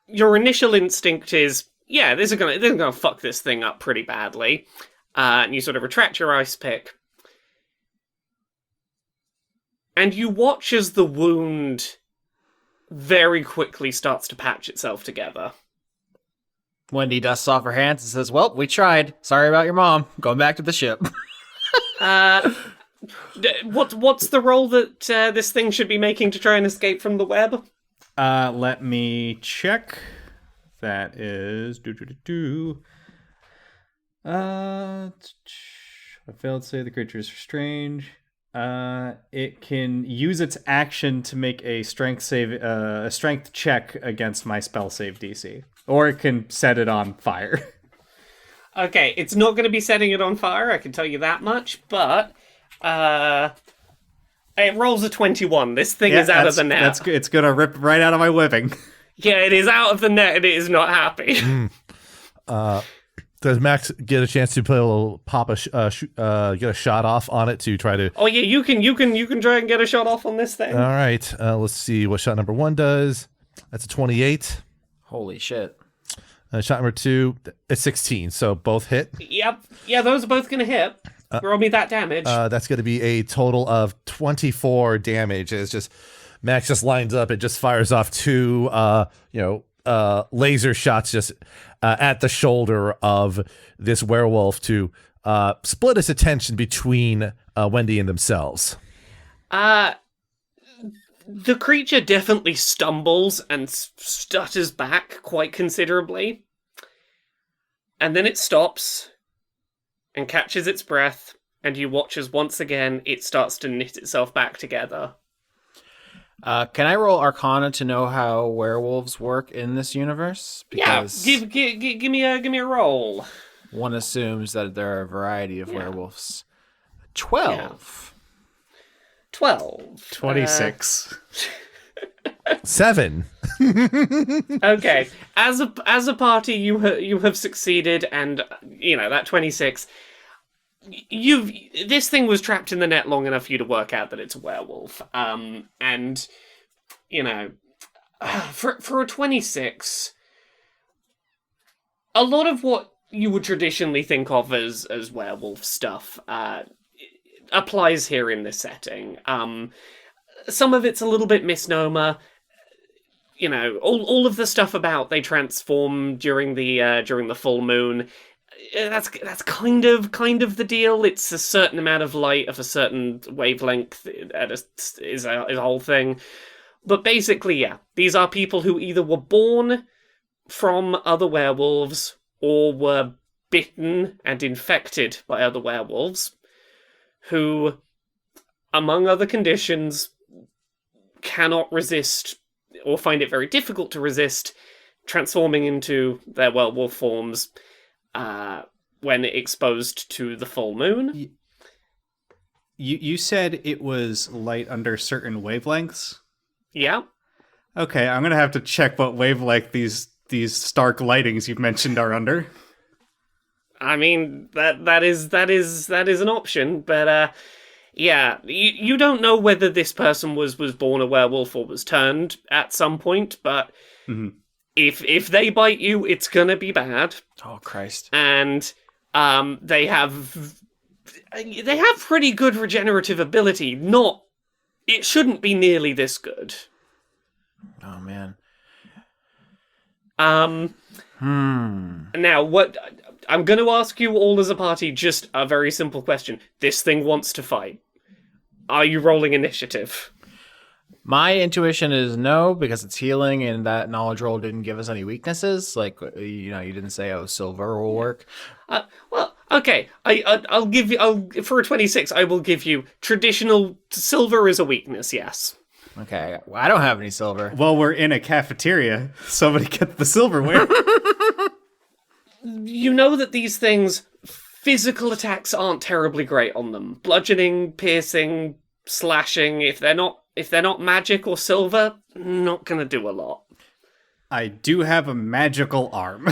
your initial instinct is, yeah, they're gonna fuck this thing up pretty badly. And you sort of retract your ice pick. and you watch as the wound very quickly starts to patch itself together. Wendy dusts off her hands and says, well, we tried. Sorry about your mom. Going back to the ship. What's the roll that this thing should be making to try and escape from the web? Let me check. That is I failed to say the creature is strange. It can use its action to make a strength check against my spell save DC, or it can set it on fire. Okay, it's not going to be setting it on fire, I can tell you that much, but it rolls a 21. This thing is out of the net. It's going to rip right out of my living. Yeah, it is out of the net and it is not happy. Does Max get a chance to play a little get a shot off on it to try to? Oh yeah, you can try and get a shot off on this thing. All right, let's see what shot number 1 does. That's a 28. Holy shit. Shot number 2, it's 16. So both hit. Yep. Yeah, those are both going to hit. Roll me that damage. That's going to be a total of 24 damage. It's just Max just lines up. It just fires off 2, laser shots just at the shoulder of this werewolf to split its attention between Wendy and themselves. The creature definitely stumbles and stutters back quite considerably. And then it stops and catches its breath, and you watch as once again it starts to knit itself back together. Can I roll Arcana to know how werewolves work in this universe? Because give me a roll. one assumes that there are a variety of werewolves. 12. 12. 26. 7. Okay, as a party, you have succeeded, and that 26. This thing was trapped in the net long enough for you to work out that it's a werewolf. And for a 26, a lot of what you would traditionally think of as werewolf stuff applies here in this setting. Some of it's a little bit misnomer. All of the stuff about they transform during the full moon. That's kind of the deal. It's a certain amount of light of a certain wavelength is a whole thing. But basically, yeah, these are people who either were born from other werewolves or were bitten and infected by other werewolves, who, among other conditions, cannot resist or find it very difficult to resist transforming into their werewolf forms when exposed to the full moon. You said it was light under certain wavelengths? Yeah. Okay, I'm gonna have to check what wavelength these stark lightings you've mentioned are under. I mean, that is an option, but yeah, you don't know whether this person was born a werewolf or was turned at some point, but if they bite you, it's gonna be bad. Oh Christ! And they have pretty good regenerative ability. It shouldn't be nearly this good. Oh man. Now, what I'm going to ask you all as a party, just a very simple question. This thing wants to fight. Are you rolling initiative? My intuition is no, because it's healing, and that knowledge roll didn't give us any weaknesses. Like, you didn't say, silver will work. Well, okay. I'll give you. For a 26, I will give you traditional silver is a weakness. Yes. Okay, well, I don't have any silver. Well, we're in a cafeteria. Somebody get the silverware. You know that these things, physical attacks aren't terribly great on them. Bludgeoning, piercing, slashing. If they're not magic or silver, not gonna do a lot. I do have a magical arm.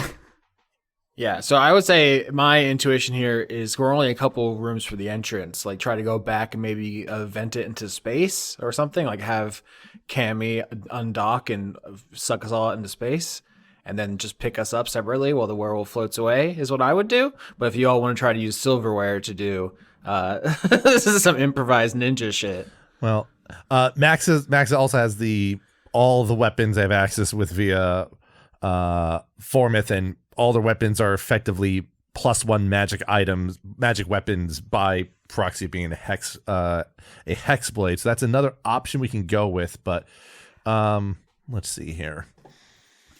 Yeah, so I would say my intuition here is we're only a couple rooms for the entrance. Like, try to go back and maybe vent it into space or something. Like, have Cammy undock and suck us all into space, and then just pick us up separately while the werewolf floats away is what I would do. But if you all want to try to use silverware to do, this is some improvised ninja shit. Well, Max also has all the weapons they have access with via Formith, and all their weapons are effectively +1 magic weapons by proxy, being a hex blade. So that's another option we can go with. But let's see here.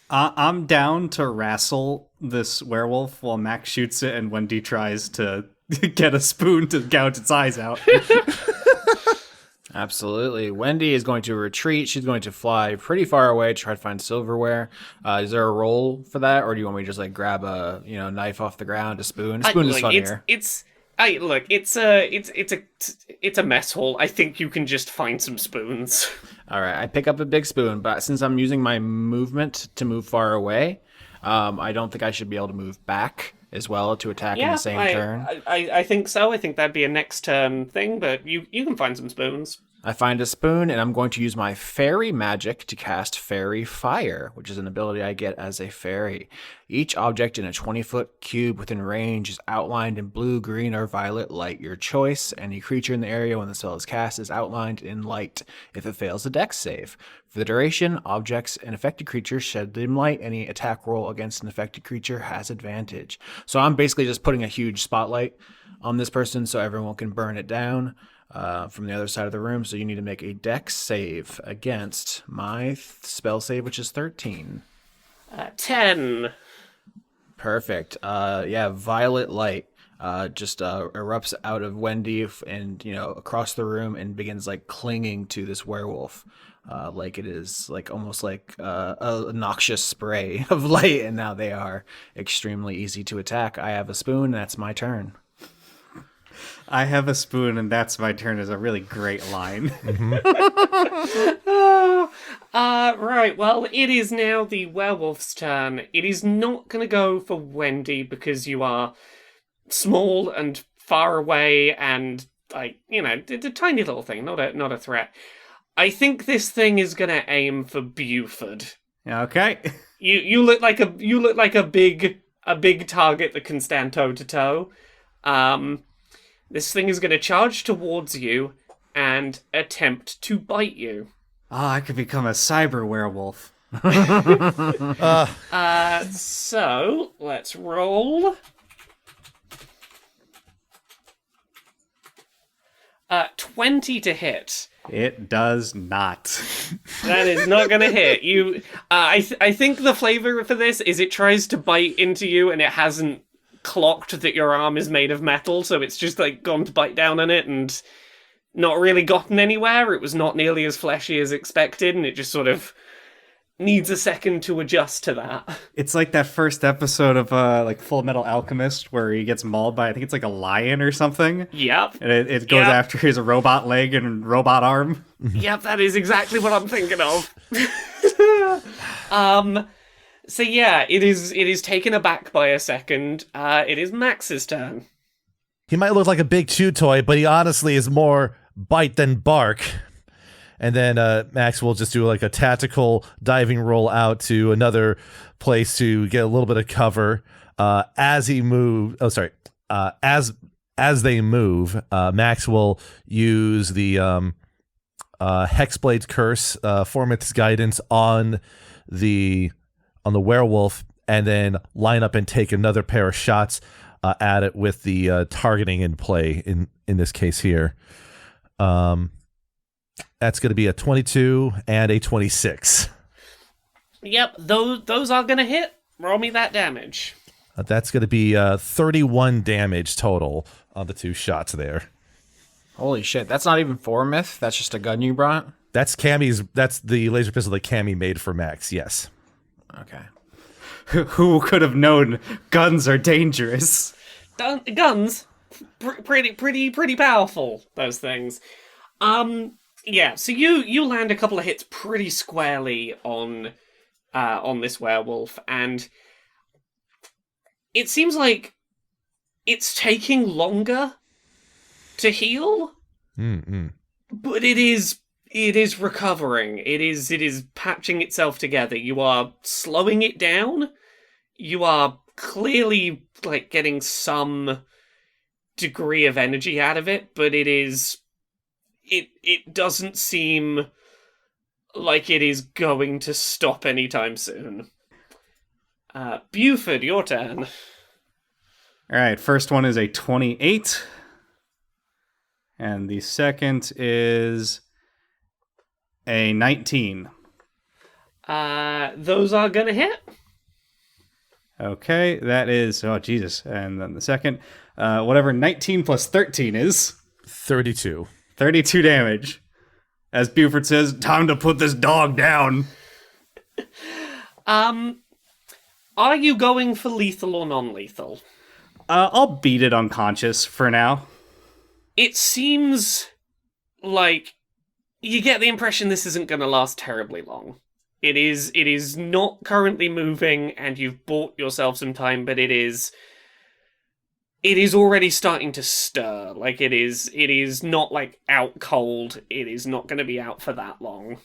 I'm down to wrestle this werewolf while Max shoots it and Wendy tries to get a spoon to gouge its eyes out. Absolutely. Wendy is going to retreat. She's going to fly pretty far away to try to find silverware. Is there a roll for that, or do you want me to just like grab a knife off the ground, a spoon? A spoon is funnier. It's a mess hall. I think you can just find some spoons. All right, I pick up a big spoon, but since I'm using my movement to move far away, I don't think I should be able to move back as well to attack in the same turn. I think so. I think that'd be a next turn thing, but you can find some spoons. I find a spoon, and I'm going to use my fairy magic to cast Fairy Fire, which is an ability I get as a fairy. Each object in a 20-foot cube within range is outlined in blue, green, or violet light, your choice. Any creature in the area when the spell is cast is outlined in light if it fails a dex save. For the duration, objects and affected creatures shed dim light. Any attack roll against an affected creature has advantage. So I'm basically just putting a huge spotlight on this person so everyone can burn it down from the other side of the room. So you need to make a dex save against my spell save, which is 13. 10. Perfect. Violet light just erupts out of Wendy and across the room and begins like clinging to this werewolf, like it is like almost like a noxious spray of light. And now they are extremely easy to attack. I have a spoon. That's my turn. I have a spoon and that's my turn is a really great line. Right, well, it is now the werewolf's turn. It is not going to go for Wendy because you are small and far away and, like, it's a tiny little thing, not a threat. I think this thing is going to aim for Beaufort. Okay. You look like a big target that can stand toe to toe. This thing is going to charge towards you and attempt to bite you. I could become a cyber werewolf. So, let's roll. 20 to hit. It does not. That is not going to hit. You. I think the flavor for this is it tries to bite into you and it hasn't clocked that your arm is made of metal, so it's just like gone to bite down on it and not really gotten anywhere. It was not nearly as fleshy as expected, and it just sort of needs a second to adjust to that. It's like that first episode of like Full Metal Alchemist where he gets mauled by, I think it's like a lion or something. Yep. And it goes after his robot leg and robot arm. Yep, that is exactly what I'm thinking of. So yeah, it is taken aback by a second. It is Max's turn. He might look like a big chew toy, but he honestly is more bite than bark. And then Max will just do like a tactical diving roll out to another place to get a little bit of cover. As they move, Max will use the Hexblade's Curse, Formith's Guidance on the werewolf, and then line up and take another pair of shots at it with the targeting in play in this case here. That's going to be a 22 and a 26. Yep, those are going to hit. Roll me that damage. That's going to be 31 damage total on the two shots there. Holy shit, that's not even Formith. That's just a gun you brought? That's the laser pistol that Cammy made for Max, yes. Okay. Who could have known guns are dangerous? Guns? Pretty powerful, those things. Yeah, so you land a couple of hits pretty squarely on this werewolf, and it seems like it's taking longer to heal, but it is recovering. It is patching itself together. You are slowing it down. You are clearly like getting some degree of energy out of it, but it is it doesn't seem like it is going to stop anytime soon. Beaufort, your turn. All right, first one is a 28. And the second is a 19. Those are gonna hit. Okay, that is... Oh, Jesus. And then the second, whatever 19 plus 13 is... 32. 32 damage. As Beaufort says, time to put this dog down. Are you going for lethal or non-lethal? I'll beat it unconscious for now. It seems like you get the impression this isn't going to last terribly long. It is not currently moving, and you've bought yourself some time, but it is already starting to stir. Like, it is not, like, out cold. It is not going to be out for that long.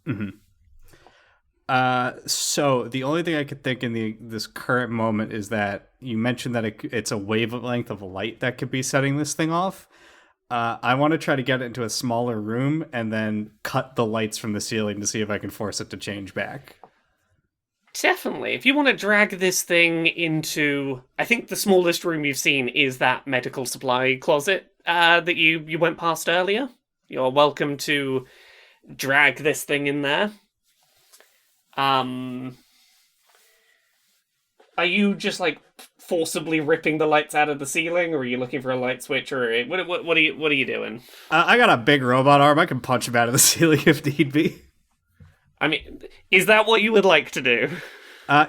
Mm-hmm. So the only thing I could think in this current moment is that you mentioned that it's a wavelength of light that could be setting this thing off. I want to try to get it into a smaller room and then cut the lights from the ceiling to see if I can force it to change back. Definitely. If you want to drag this thing into... I think the smallest room you've seen is that medical supply closet that you went past earlier. You're welcome to drag this thing in there. Are you just, like, forcibly ripping the lights out of the ceiling, or are you looking for a light switch, or what are you doing? I got a big robot arm. I can punch him out of the ceiling if need be. I mean, is that what you would like to do?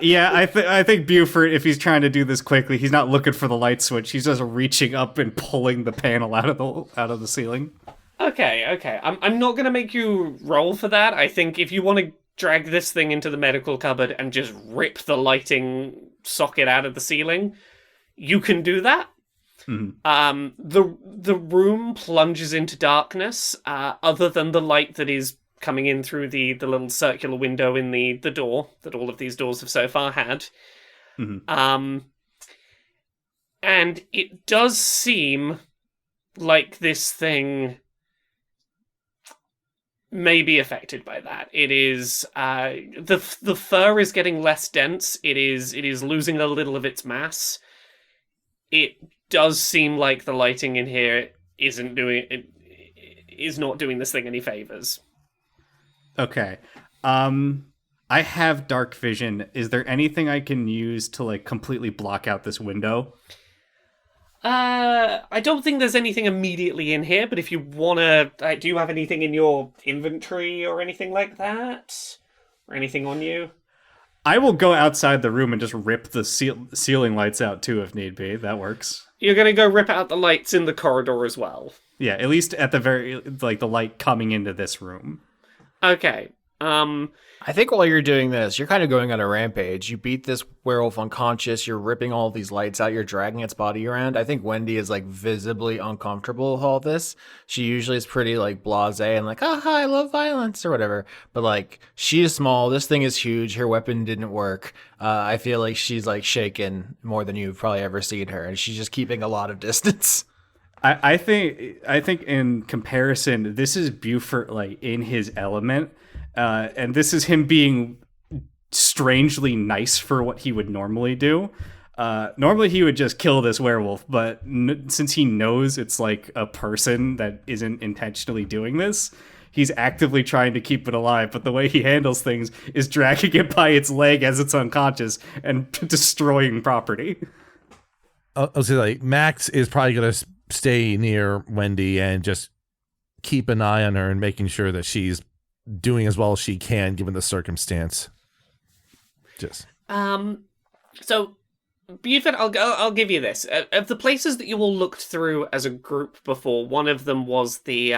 Yeah, I think Beaufort, if he's trying to do this quickly, he's not looking for the light switch. He's just reaching up and pulling the panel out of the ceiling. Okay. I'm not gonna make you roll for that. I think if you want to drag this thing into the medical cupboard and just rip the lighting socket out of the ceiling, you can do that. Mm-hmm. The room plunges into darkness, other than the light that is coming in through the little circular window in the door that all of these doors have so far had. Mm-hmm. And it does seem like this thing may be affected by that. It is the fur is getting less dense. It is losing a little of its mass. It does seem like the lighting in here is not doing this thing any favors. Okay. I have dark vision. Is there anything I can use to, like, completely block out this window? I don't think there's anything immediately in here, but if you wanna... do you have anything in your inventory or anything like that? Or anything on you? I will go outside the room and just rip the ceiling lights out, too, if need be. That works. You're gonna go rip out the lights in the corridor as well? Yeah, at least at the very... like, the light coming into this room. Okay. I think while you're doing this, you're kind of going on a rampage. You beat this werewolf unconscious. You're ripping all these lights out. You're dragging its body around. I think Wendy is, like, visibly uncomfortable with all this. She usually is pretty, like, blasé and like, hi, I love violence or whatever. But, like, she is small. This thing is huge. Her weapon didn't work. I feel like she's, like, shaken more than you've probably ever seen her. And she's just keeping a lot of distance. I think in comparison, this is Beaufort, like, in his element. And this is him being strangely nice for what he would normally do. Normally he would just kill this werewolf, but since he knows it's like a person that isn't intentionally doing this, he's actively trying to keep it alive. But the way he handles things is dragging it by its leg as it's unconscious and destroying property. I'll say, like, Max is probably going to stay near Wendy and just keep an eye on her and making sure that she's doing as well as she can given the circumstance. Just so Beaufort, I'll give you this. Of the places that you all looked through as a group before, one of them was the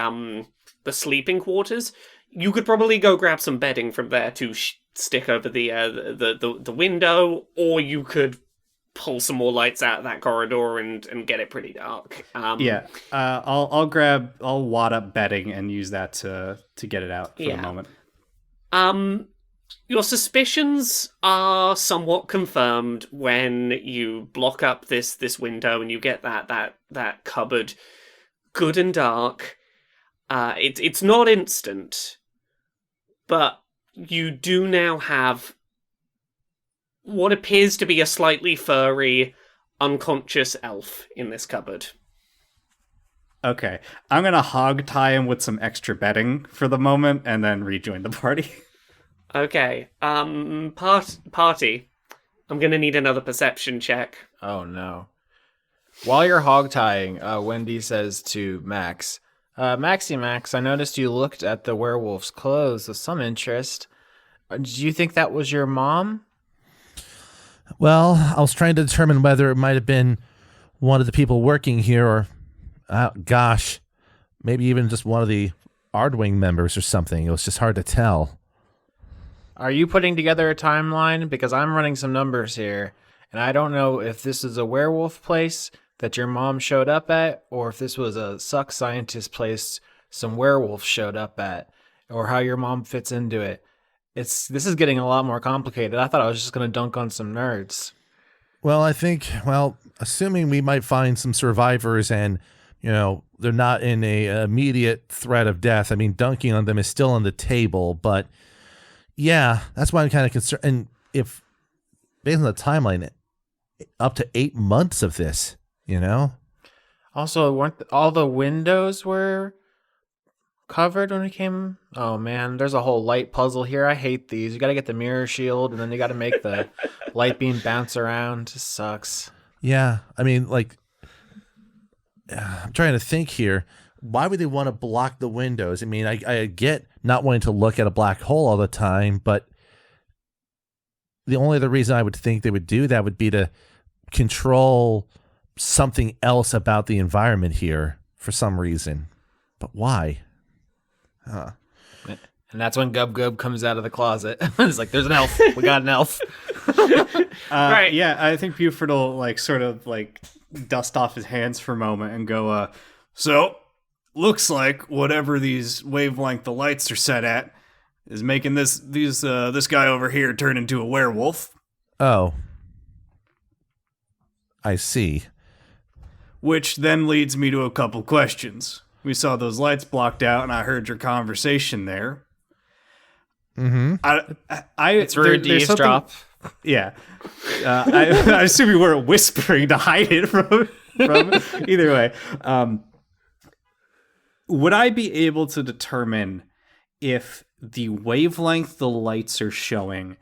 sleeping quarters. You could probably go grab some bedding from there to stick over the window, or you could pull some more lights out of that corridor and get it pretty dark. I'll wad up bedding and use that to get it out for the moment. Your suspicions are somewhat confirmed when you block up this window and you get that cupboard good and dark. It's not instant, but you do now have what appears to be a slightly furry, unconscious elf in this cupboard. Okay, I'm gonna hog tie him with some extra bedding for the moment, and then rejoin the party. Okay, party. I'm gonna need another perception check. Oh no. While you're hog tying, Wendy says to Max, Max, I noticed you looked at the werewolf's clothes with some interest. Do you think that was your mom? Well, I was trying to determine whether it might have been one of the people working here or, maybe even just one of the Ardwing members or something. It was just hard to tell. Are you putting together a timeline? Because I'm running some numbers here, and I don't know if this is a werewolf place that your mom showed up at, or if this was a suck scientist place some werewolves showed up at, or how your mom fits into it. This is getting a lot more complicated. I thought I was just going to dunk on some nerds. Well, assuming we might find some survivors and, they're not in a immediate threat of death. I mean, dunking on them is still on the table, but yeah, that's why I'm kind of concerned. And if, based on the timeline, up to 8 months of this, Also, weren't all the windows were covered when we came? Oh man, there's a whole light puzzle here. I hate these. You got to get the mirror shield, and then you got to make the light beam bounce around. It sucks. Yeah, I mean, I'm trying to think here. Why would they want to block the windows? I mean, I get not wanting to look at a black hole all the time, but the only other reason I would think they would do that would be to control something else about the environment here for some reason. But why? Huh. And that's when Gub Gub comes out of the closet. It's like, there's an elf. We got an elf. Right. Yeah, I think Beaufort will sort of dust off his hands for a moment and go, so looks like whatever these wavelength the lights are set at is making this guy over here turn into a werewolf. Oh. I see. Which then leads me to a couple questions. We saw those lights blocked out, and I heard your conversation there. Mm-hmm. It's rude to eavesdrop. Yeah. I assume you weren't whispering to hide it from either way. Would I be able to determine if the wavelength the lights are showing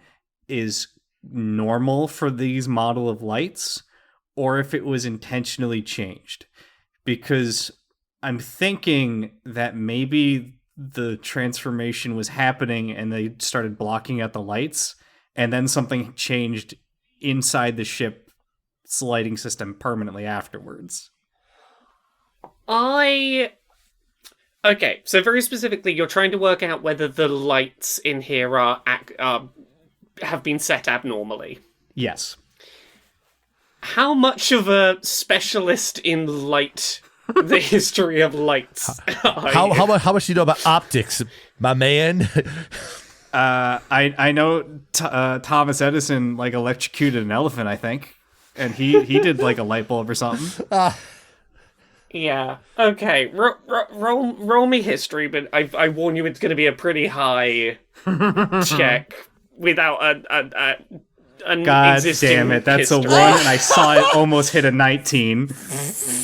is normal for these model of lights, or if it was intentionally changed? Because I'm thinking that maybe the transformation was happening and they started blocking out the lights, and then something changed inside the ship's lighting system permanently afterwards. Okay, so very specifically, you're trying to work out whether the lights in here have been set abnormally. Yes. How much of a specialist in light, the history of lights, How much do you know about optics, my man? I know Thomas Edison electrocuted an elephant, I think, and he did a light bulb or something. Yeah. Okay. Roll me history, but I warn you, it's going to be a pretty high check without an God existing damn it! That's history. a 1, and I saw it almost hit a 19.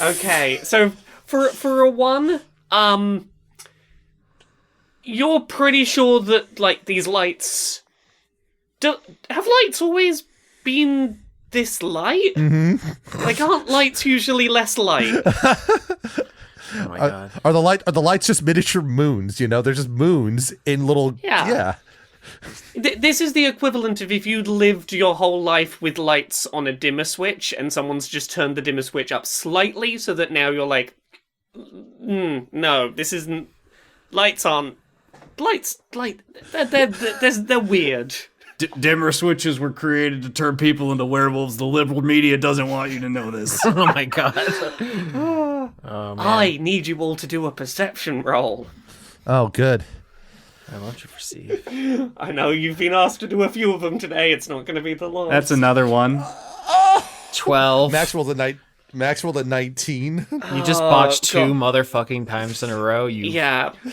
Okay, so for a 1, you're pretty sure that these lights have lights always been this light? Mm-hmm. Aren't lights usually less light? Oh my god. Are the lights just miniature moons? They're just moons in little. Yeah. This is the equivalent of if you'd lived your whole life with lights on a dimmer switch and someone's just turned the dimmer switch up slightly so that now you're like, no, this isn't. Lights aren't. They're weird. Dimmer switches were created to turn people into werewolves. The liberal media doesn't want you to know this. Oh my god. Oh man. I need you all to do a perception roll. Oh, good. I want you to perceive. I know you've been asked to do a few of them today. It's not going to be the last. That's another one. 12. Max rolled a night. Max rolled a 19. You just botched two motherfucking times in a row, you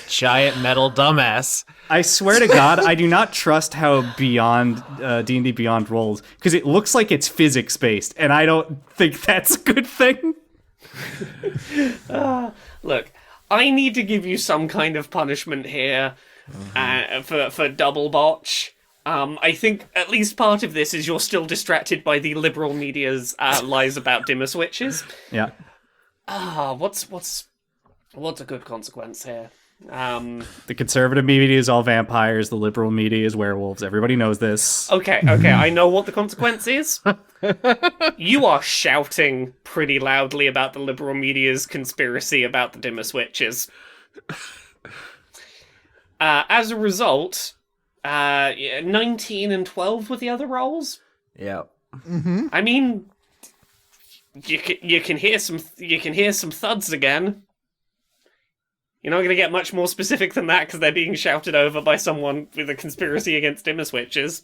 giant metal dumbass. I swear to God, I do not trust how Beyond D&D Beyond rolls, because it looks like it's physics-based, and I don't think that's a good thing. Look, I need to give you some kind of punishment here for double botch. I think at least part of this is you're still distracted by the liberal media's lies about dimmer switches. Yeah. What's a good consequence here? The conservative media is all vampires. The liberal media is werewolves. Everybody knows this. Okay, I know what the consequence is. You are shouting pretty loudly about the liberal media's conspiracy about the dimmer switches. As a result, 19 and 12 were the other rolls. Yeah. Mm-hmm. I mean, you can hear some thuds again. You're not going to get much more specific than that because they're being shouted over by someone with a conspiracy against dimmer switches.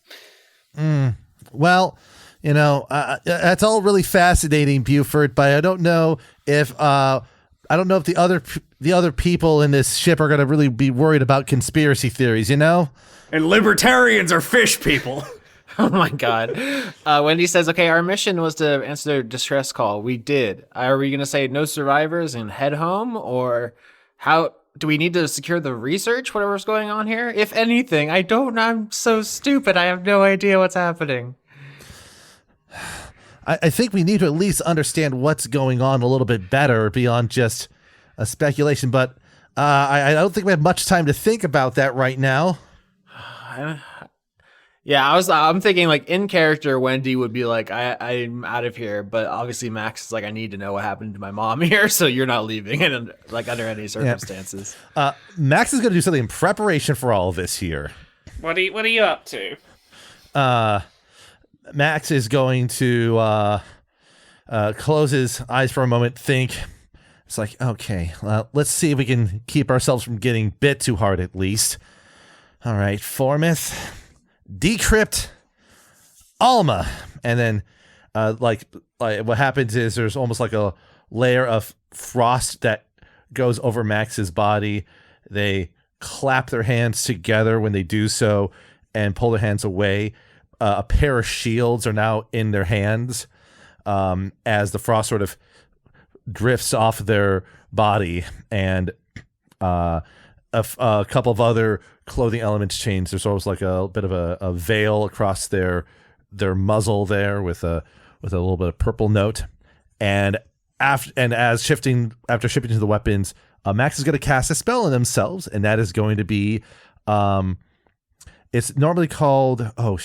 Well, that's all really fascinating, Beaufort, but I don't know if the other people in this ship are going to really be worried about conspiracy theories, And libertarians are fish people. Oh my God. Wendy says, okay, our mission was to answer their distress call. We did. Are we going to say no survivors and head home? Or how do we need to secure the research, whatever's going on here? If anything, I don't know. I'm so stupid. I have no idea what's happening. I think we need to at least understand what's going on a little bit better beyond just a speculation, but I don't think we have much time to think about that right now. Yeah, I'm thinking like in character, Wendy would be like, I'm out of here, but obviously Max is like, I need to know what happened to my mom here, so you're not leaving it like under any circumstances. Max is going to do something in preparation for all of this here. What are you up to? Max is going to close his eyes for a moment, think. It's like, okay, let's see if we can keep ourselves from getting bit too hard at least. All right, Formith, Decrypt, Alma. And then like what happens is there's almost like a layer of frost that goes over Max's body. They clap their hands together when they do so and pull their hands away. A pair of shields are now in their hands as the frost sort of drifts off their body, and a couple of other clothing elements change. There's almost like a bit of a veil across their muzzle there with a little bit of purple note. And after shifting to the weapons, Max is going to cast a spell on themselves, and that is going to be it's normally called Armor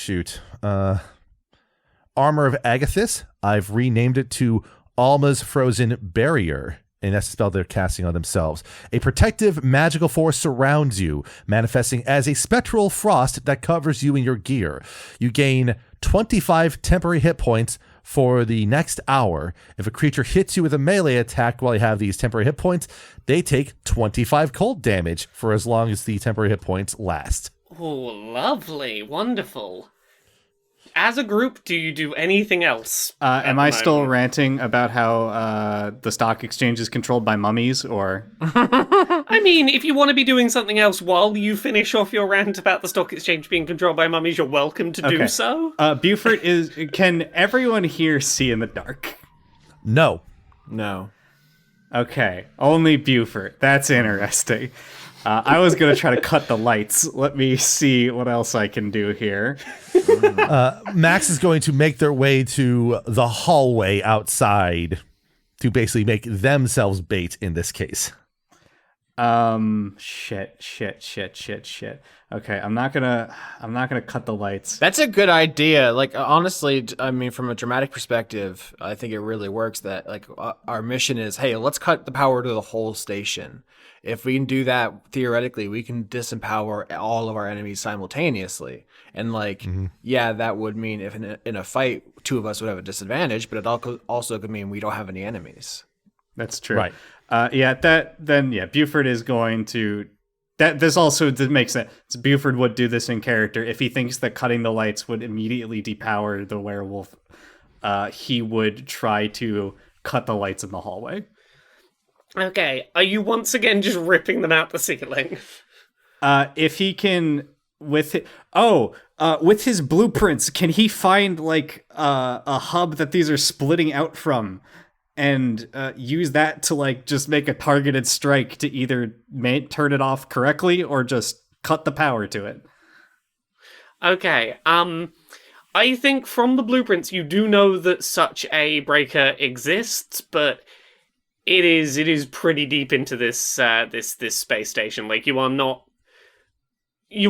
of Agathis. I've renamed it to Alma's Frozen Barrier, and that's the spell they're casting on themselves. A protective magical force surrounds you, manifesting as a spectral frost that covers you and your gear. You gain 25 temporary hit points for the next hour. If a creature hits you with a melee attack while you have these temporary hit points, they take 25 cold damage for as long as the temporary hit points last. Oh, lovely. Wonderful. As a group, do you do anything else? Am I still ranting about how the stock exchange is controlled by mummies, or? I mean, if you want to be doing something else while you finish off your rant about the stock exchange being controlled by mummies, you're welcome to do so. Beaufort can everyone here see in the dark? No. Okay, only Beaufort. That's interesting. I was going to try to cut the lights. Let me see what else I can do here. Max is going to make their way to the hallway outside to basically make themselves bait in this case. Shit. Okay, I'm not gonna cut the lights. That's a good idea. Like, honestly, I mean, from a dramatic perspective, I think it really works that, like, our mission is, hey, let's cut the power to the whole station. If we can do that, theoretically, we can disempower all of our enemies simultaneously. And, like, yeah, that would mean if in a fight, two of us would have a disadvantage, but it also could mean we don't have any enemies. That's true. Right. Beaufort is going to... This also makes sense. Beaufort would do this in character. If he thinks that cutting the lights would immediately depower the werewolf, he would try to cut the lights in the hallway. Okay, are you once again just ripping them out the ceiling? If he can, with his blueprints, can he find like a hub that these are splitting out from, and use that to like just make a targeted strike to either turn it off correctly or just cut the power to it? Okay, I think from the blueprints you do know that such a breaker exists, but it is pretty deep into this this space station. Like, you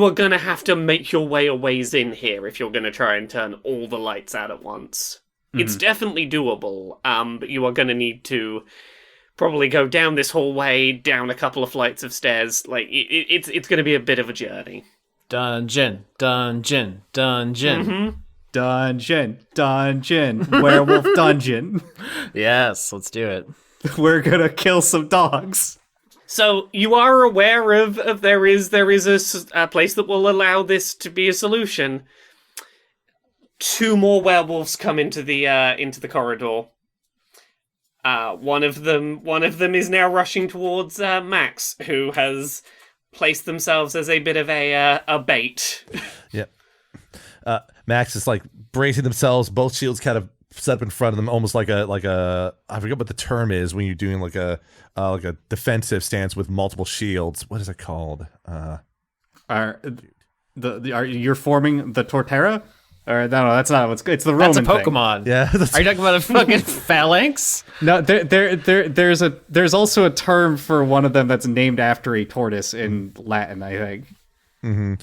are gonna have to make your way a ways in here if you're gonna try and turn all the lights out at once. Mm-hmm. It's definitely doable, but you are gonna need to probably go down this hallway, down a couple of flights of stairs. Like, it's gonna be a bit of a journey. Dungeon. Mm-hmm. Dungeon. Werewolf dungeon. Yes, let's do it. We're gonna kill some dogs. So you are aware of there is a place that will allow this to be a solution. 2 more werewolves come into the corridor. One of them is now rushing towards Max, who has placed themselves as a bit of a bait. Yep. Max is like bracing themselves, both shields kind of set up in front of them, almost like a I forget what the term is when you're doing like a defensive stance with multiple shields. What is it called? You're forming the Torterra? Or no, that's not what's good. It's the Roman That's a Pokemon. Thing. Yeah. Are you talking about a fucking phalanx? No, there's also a term for one of them that's named after a tortoise in Latin, I think. Mm-hmm.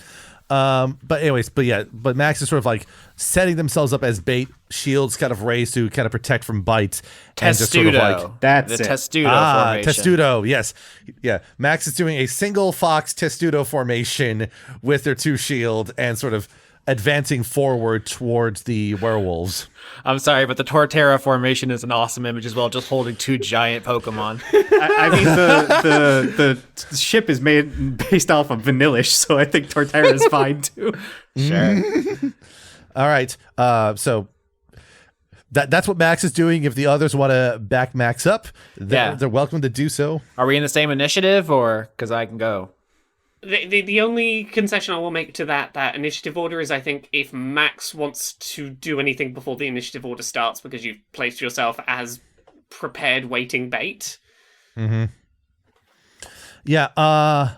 But Max is sort of like setting themselves up as bait, shields kind of raised to kind of protect from bites. And just sort of like, that's the it. Testudo formation. Testudo, yes. Yeah. Max is doing a single fox Testudo formation with their 2 shield and sort of advancing forward towards the werewolves. I'm sorry, but the Torterra formation is an awesome image as well, just holding 2 giant Pokemon. I mean, the ship is based off of Vanillish, so I think Torterra is fine too. Sure. All right. So that's what Max is doing. If the others want to back Max up, they're welcome to do so. Are we in the same initiative, or because I can go? The only concession I will make to that initiative order is, I think, if Max wants to do anything before the initiative order starts, because you've placed yourself as prepared waiting bait. Mm-hmm. Yeah,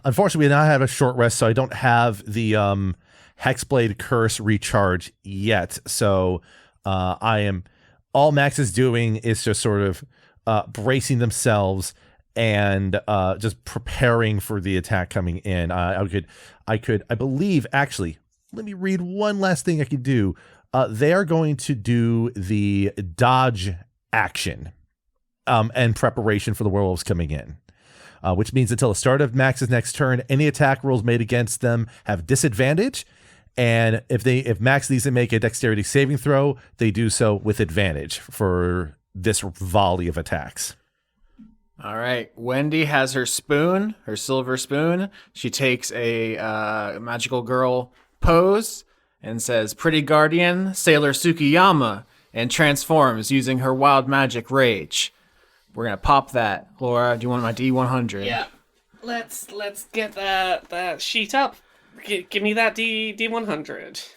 unfortunately, we now have a short rest, so I don't have the Hexblade Curse recharge yet. So all Max is doing is just sort of bracing themselves and just preparing for the attack coming in. I believe, actually, let me read one last thing I could do. They are going to do the dodge action and preparation for the werewolves coming in, which means until the start of Max's next turn, any attack rolls made against them have disadvantage. And if Max needs to make a dexterity saving throw, they do so with advantage for this volley of attacks. All right. Wendy has her spoon, her silver spoon. She takes a magical girl pose and says, "Pretty guardian, Sailor Tsukiyama," and transforms using her wild magic rage. We're going to pop that. Laura, do you want my D100? Yeah. Let's get that sheet up. Give me that D100.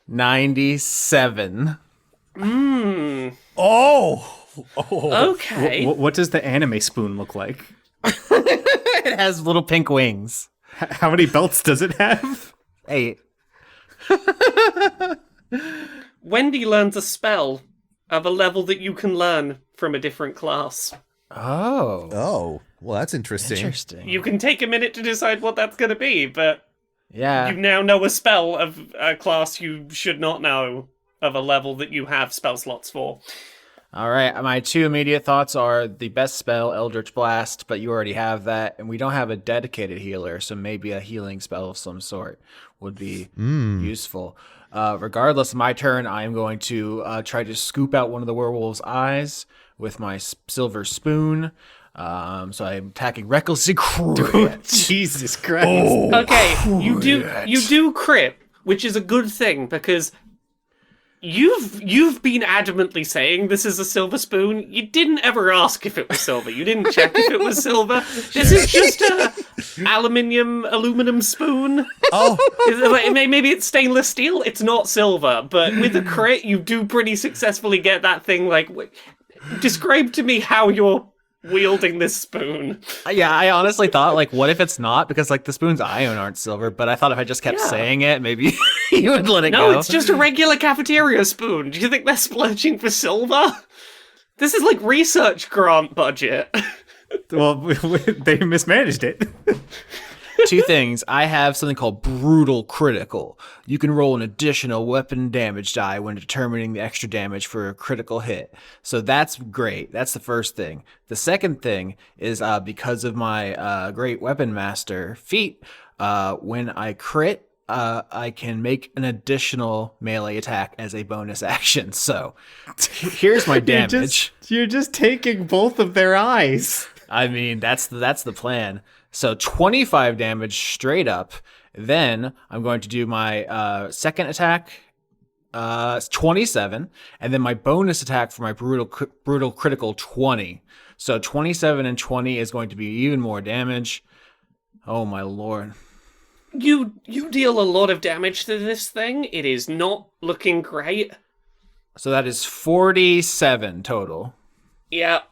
97. Oh! Okay. What does the anime spoon look like? It has little pink wings. How many belts does it have? 8. Wendy learns a spell of a level that you can learn from a different class. Oh, well, that's interesting. You can take a minute to decide what that's going to be, but yeah, you now know a spell of a class you should not know of a level that you have spell slots for. All right, my 2 immediate thoughts are the best spell, Eldritch Blast, but you already have that, and we don't have a dedicated healer, so maybe a healing spell of some sort would be useful. Regardless of my turn, I am going to try to scoop out one of the werewolves' eyes with my silver spoon. So I'm attacking recklessly crit. Jesus Christ. Okay, you do crit, which is a good thing, because You've been adamantly saying this is a silver spoon. You didn't ever ask if it was silver. You didn't check if it was silver. This is just a aluminum spoon. Oh, Maybe it's stainless steel. It's not silver, but with a crit, you do pretty successfully get that thing. Like, describe to me how you're wielding this spoon. Yeah, I honestly thought, like, what if it's not? Because, like, the spoons I own aren't silver, but I thought if I just kept saying it, maybe you would let it go. No, it's just a regular cafeteria spoon. Do you think they're splurging for silver? This is like research grant budget. Well, they mismanaged it. Two things. I have something called brutal critical. You can roll an additional weapon damage die when determining the extra damage for a critical hit. So that's great. That's the first thing. The second thing is because of my great weapon master feat, when I crit, I can make an additional melee attack as a bonus action. So here's my damage. You're just taking both of their eyes. I mean, that's the plan. So 25 damage straight up. Then I'm going to do my second attack, 27, and then my bonus attack for my brutal critical 20. So 27 and 20 is going to be even more damage. Oh my lord. You deal a lot of damage to this thing. It is not looking great. So that is 47 total. Yeah.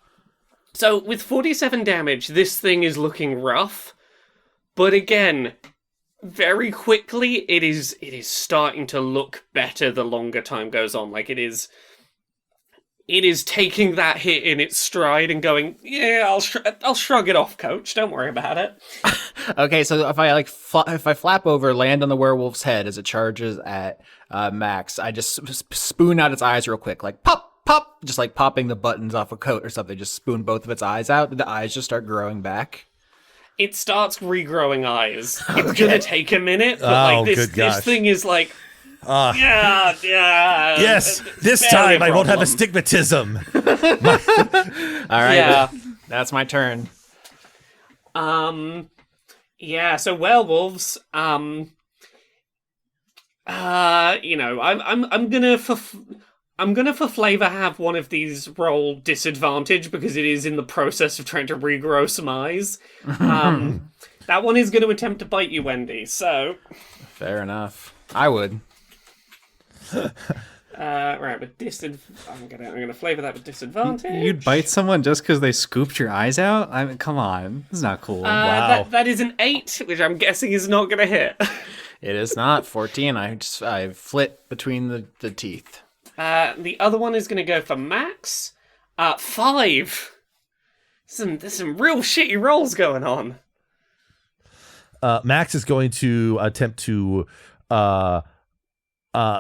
So with 47 damage, this thing is looking rough. But again, very quickly, it is starting to look better the longer time goes on. Like, it is taking that hit in its stride and going, yeah, I'll shrug it off, coach. Don't worry about it. Okay, so if I if I flap over, land on the werewolf's head as it charges at Max, I just spoon out its eyes real quick, like pop, pop, just like popping the buttons off a coat or something. Just spoon both of its eyes out. The eyes just start growing back. It starts regrowing eyes. It's gonna take a minute, but this thing is like, yeah. yes, this time I won't have astigmatism. All right, Yeah. that's my turn. Yeah. So werewolves. I'm gonna for flavor have one of these roll disadvantage because it is in the process of trying to regrow some eyes. That one is going to attempt to bite you, Wendy. So Fair enough. I would. Right, but I'm gonna flavor that with disadvantage. You'd bite someone just because they scooped your eyes out? I mean, come on. This is not cool. Wow. That is an 8, which I'm guessing is not gonna hit. It is not 14. I flit between the teeth. The other one is going to go for Max. 5. There's some real shitty rolls going on. Max is going to attempt to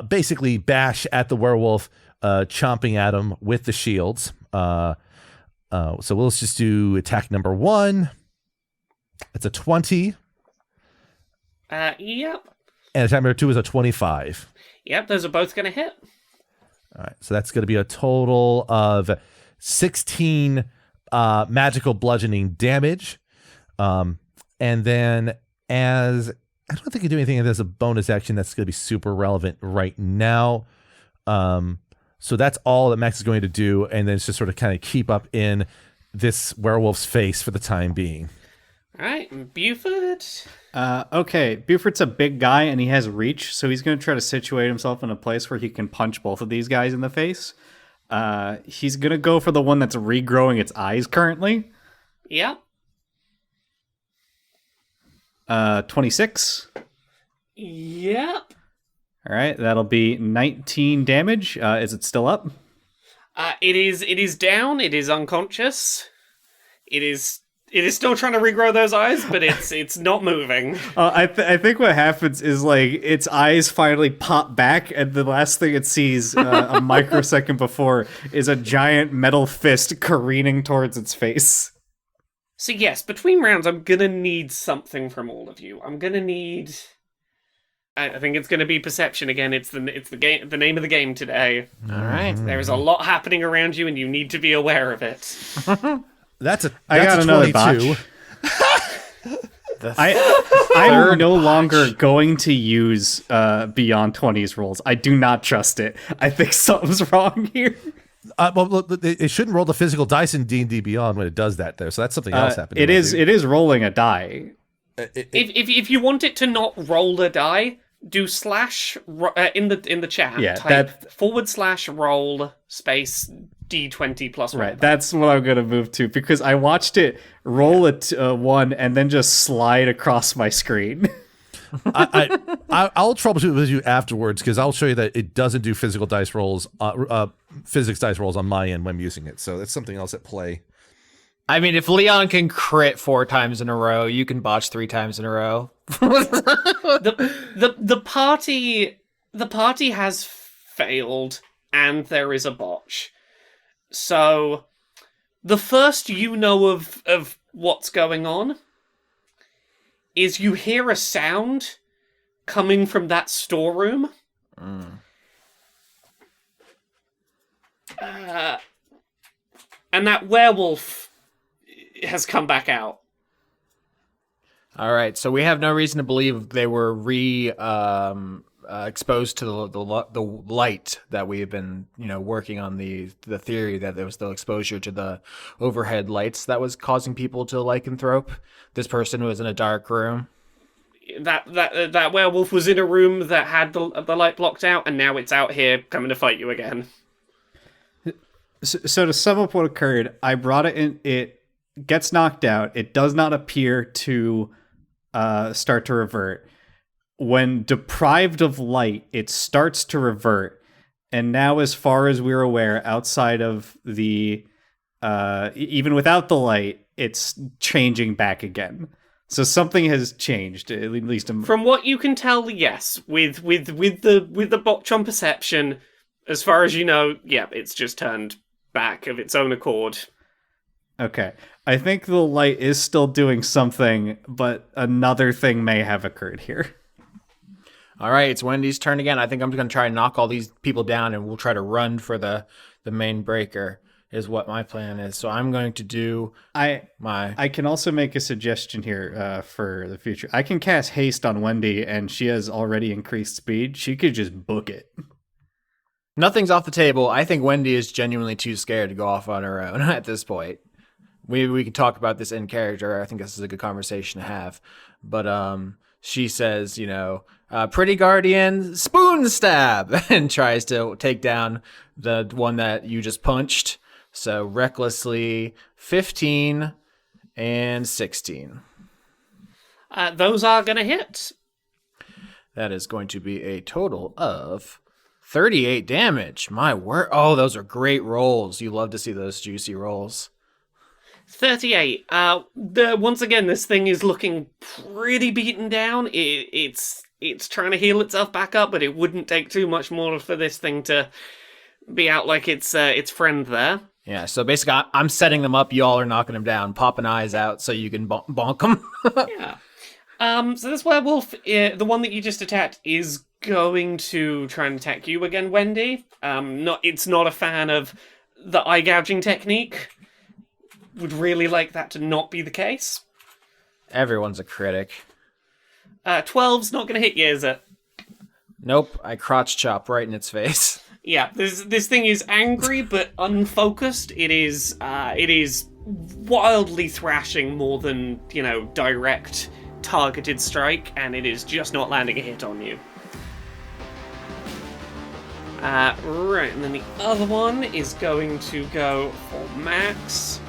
basically bash at the werewolf, chomping at him with the shields. So we'll just do attack number 1. It's a 20. Yep. And attack number 2 is a 25. Yep, those are both going to hit. All right, so that's going to be a total of 16 magical bludgeoning damage. And then as... I don't think you do anything as a bonus action that's going to be super relevant right now. So that's all that Max is going to do, and then it's just sort of kind of keep up in this werewolf's face for the time being. All right, Beaufort. Okay, Beaufort's a big guy and he has reach, so he's going to try to situate himself in a place where he can punch both of these guys in the face. He's going to go for the one that's regrowing its eyes currently. Yep. 26. Yep. All right, that'll be 19 damage. Is it still up? It is down. It is unconscious. It is still trying to regrow those eyes, but it's not moving. I think what happens is, like, its eyes finally pop back, and the last thing it sees a microsecond before is a giant metal fist careening towards its face. So yes, between rounds, I'm gonna need something from all of you. I'm gonna need. I think it's gonna be perception again. It's the game, the name of the game today. All right. There is a lot happening around you, and you need to be aware of it. That's I got a another 22. I'm no longer going to use Beyond 20's rules. I do not trust it. I think something's wrong here. Well, it shouldn't roll the physical dice in D&D Beyond when it does that, though. So that's something else happening. It is rolling a die. If you want it to not roll a die, do slash in the chat. Yeah, type /roll space D20 plus one. Right, that's what I'm gonna move to because I watched it roll a 1 and then just slide across my screen. I'll troubleshoot with you afterwards because I'll show you that it doesn't do physical dice rolls, physics dice rolls on my end when I'm using it. So that's something else at play. I mean, if Leon can crit 4 times in a row, you can botch 3 times in a row. The party has failed and there is a botch. So the first you know of what's going on is you hear a sound coming from that storeroom. And that werewolf has come back out. All right, so we have no reason to believe they were exposed to the light that we have been, working on the theory that there was the exposure to the overhead lights that was causing people to lycanthrope. This person was in a dark room. That werewolf was in a room that had the light blocked out, and now it's out here coming to fight you again. So to sum up what occurred, I brought it in. It gets knocked out. It does not appear to start to revert. When deprived of light, it starts to revert. And now, as far as we're aware, outside of the even without the light, it's changing back again. So something has changed, at least from what you can tell. Yes, with the botch on perception, as far as you know, yeah, it's just turned back of its own accord. Okay, I think the light is still doing something, but another thing may have occurred here. All right, it's Wendy's turn again. I think I'm going to try and knock all these people down, and we'll try to run for the main breaker. Is what my plan is. So I'm going to do I can also make a suggestion here for the future. I can cast haste on Wendy, and she has already increased speed. She could just book it. Nothing's off the table. I think Wendy is genuinely too scared to go off on her own at this point. We can talk about this in character. I think this is a good conversation to have. But she says, pretty guardian, spoon stab, and tries to take down the one that you just punched. So recklessly 15 and 16. Those are going to hit. That is going to be a total of 38 damage. My word. Oh, those are great rolls. You love to see those juicy rolls. 38. Once again, this thing is looking pretty beaten down. It's trying to heal itself back up, but it wouldn't take too much more for this thing to be out like its friend there. Yeah, so basically, I'm setting them up. Y'all are knocking them down, popping eyes out so you can bonk them. Yeah. So this werewolf, the one that you just attacked, is going to try and attack you again, Wendy. It's not a fan of the eye gouging technique. Would really like that to not be the case. Everyone's a critic. 12's not going to hit you, is it? Nope, I crotch chop right in its face. Yeah, this thing is angry but unfocused. It is wildly thrashing more than, direct targeted strike, and it is just not landing a hit on you. Right, and then the other one is going to go for Max.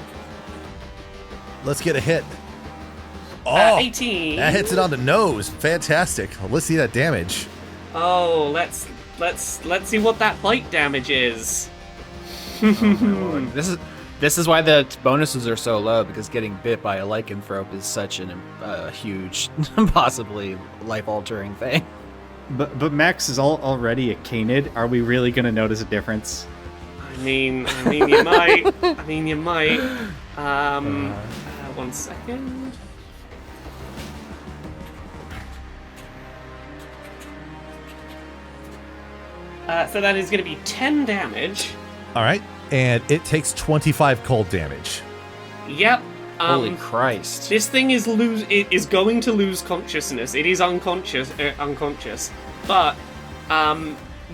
Let's get a hit. Oh, 18. That hits it on the nose. Fantastic. Let's see that damage. Oh, let's see what that bite damage is. Oh my lord. This is why the bonuses are so low, because getting bit by a lycanthrope is such a huge, possibly life-altering thing. But Max is already a canid. Are we really going to notice a difference? I mean, you might. You might. 1 second. So that is going to be 10 damage. All right. And it takes 25 cold damage. Yep. Holy Christ. This thing is going to lose consciousness. It is unconscious, but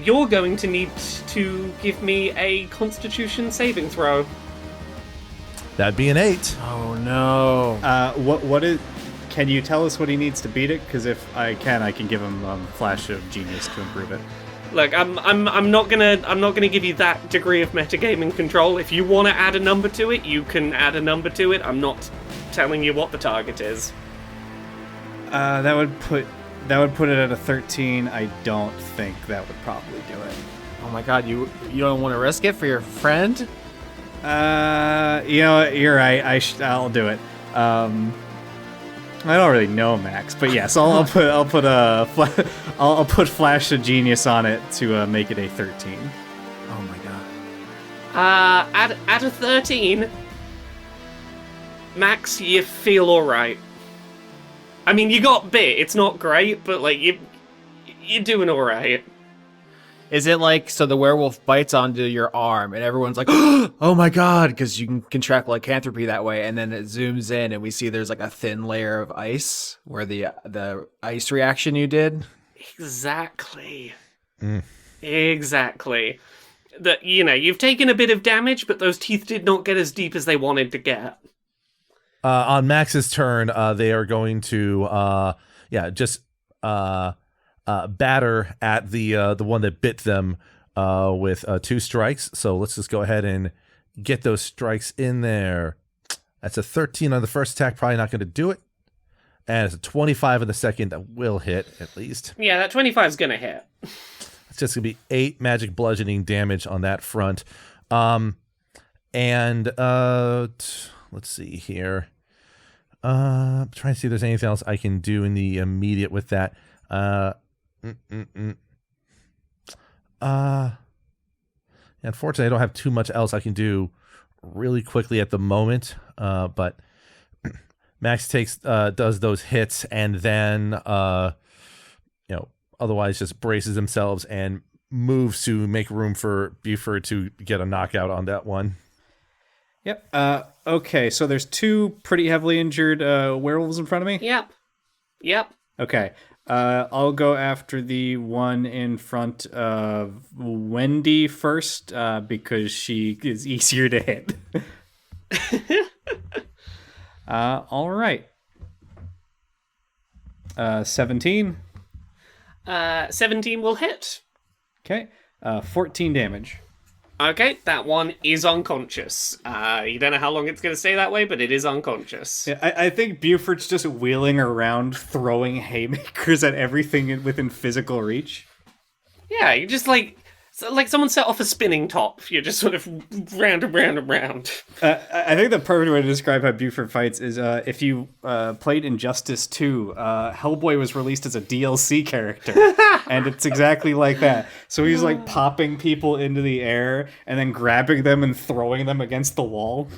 you're going to need to give me a Constitution saving throw. That'd be an 8. Oh no. What is? Can you tell us what he needs to beat it? Because if I can give him Flash of Genius to improve it. Look, I'm not gonna give you that degree of metagaming control. If you want to add a number to it, you can add a number to it. I'm not telling you what the target is. That would put it at a 13. I don't think that would probably do it. Oh my god, you don't want to risk it for your friend? You know what? You're right. I'll do it. I don't really know Max, but yes, I'll put Flash of Genius on it to make it a 13. Oh my god. At a 13, Max, you feel all right. I mean, you got bit. It's not great, but like you're doing all right. Is it like, so the werewolf bites onto your arm and everyone's like, oh my god, because you can contract lycanthropy that way, and then it zooms in and we see there's like a thin layer of ice where the ice reaction you did? Exactly. Exactly. You've taken a bit of damage, but those teeth did not get as deep as they wanted to get. On Max's turn, they are going to batter at the one that bit them with 2 strikes. So let's just go ahead and get those strikes in there. That's a 13 on the first attack, probably not going to do it. And it's a 25 on the second that will hit, at least. Yeah, that 25 is going to hit. It's just going to be 8 magic bludgeoning damage on that front. Let's see here. I'm trying to see if there's anything else I can do in the immediate with that. Unfortunately, I don't have too much else I can do really quickly at the moment. But Max does those hits and then otherwise just braces themselves and moves to make room for Beaufort to get a knockout on that one. Yep. Okay, so there's 2 pretty heavily injured werewolves in front of me? Yep. Okay. I'll go after the one in front of Wendy first, because she is easier to hit. All right. 17. 17 will hit. Okay. 14 damage. Okay, that one is unconscious. You don't know how long it's going to stay that way, but it is unconscious. Yeah, I think Beaufort's just wheeling around, throwing haymakers at everything within physical reach. Yeah, you just like someone set off a spinning top. You're just sort of round and round and round. I think the perfect way to describe how Beaufort fights is if you played Injustice 2, Hellboy was released as a DLC character, and it's exactly like that. So he's like popping people into the air and then grabbing them and throwing them against the wall.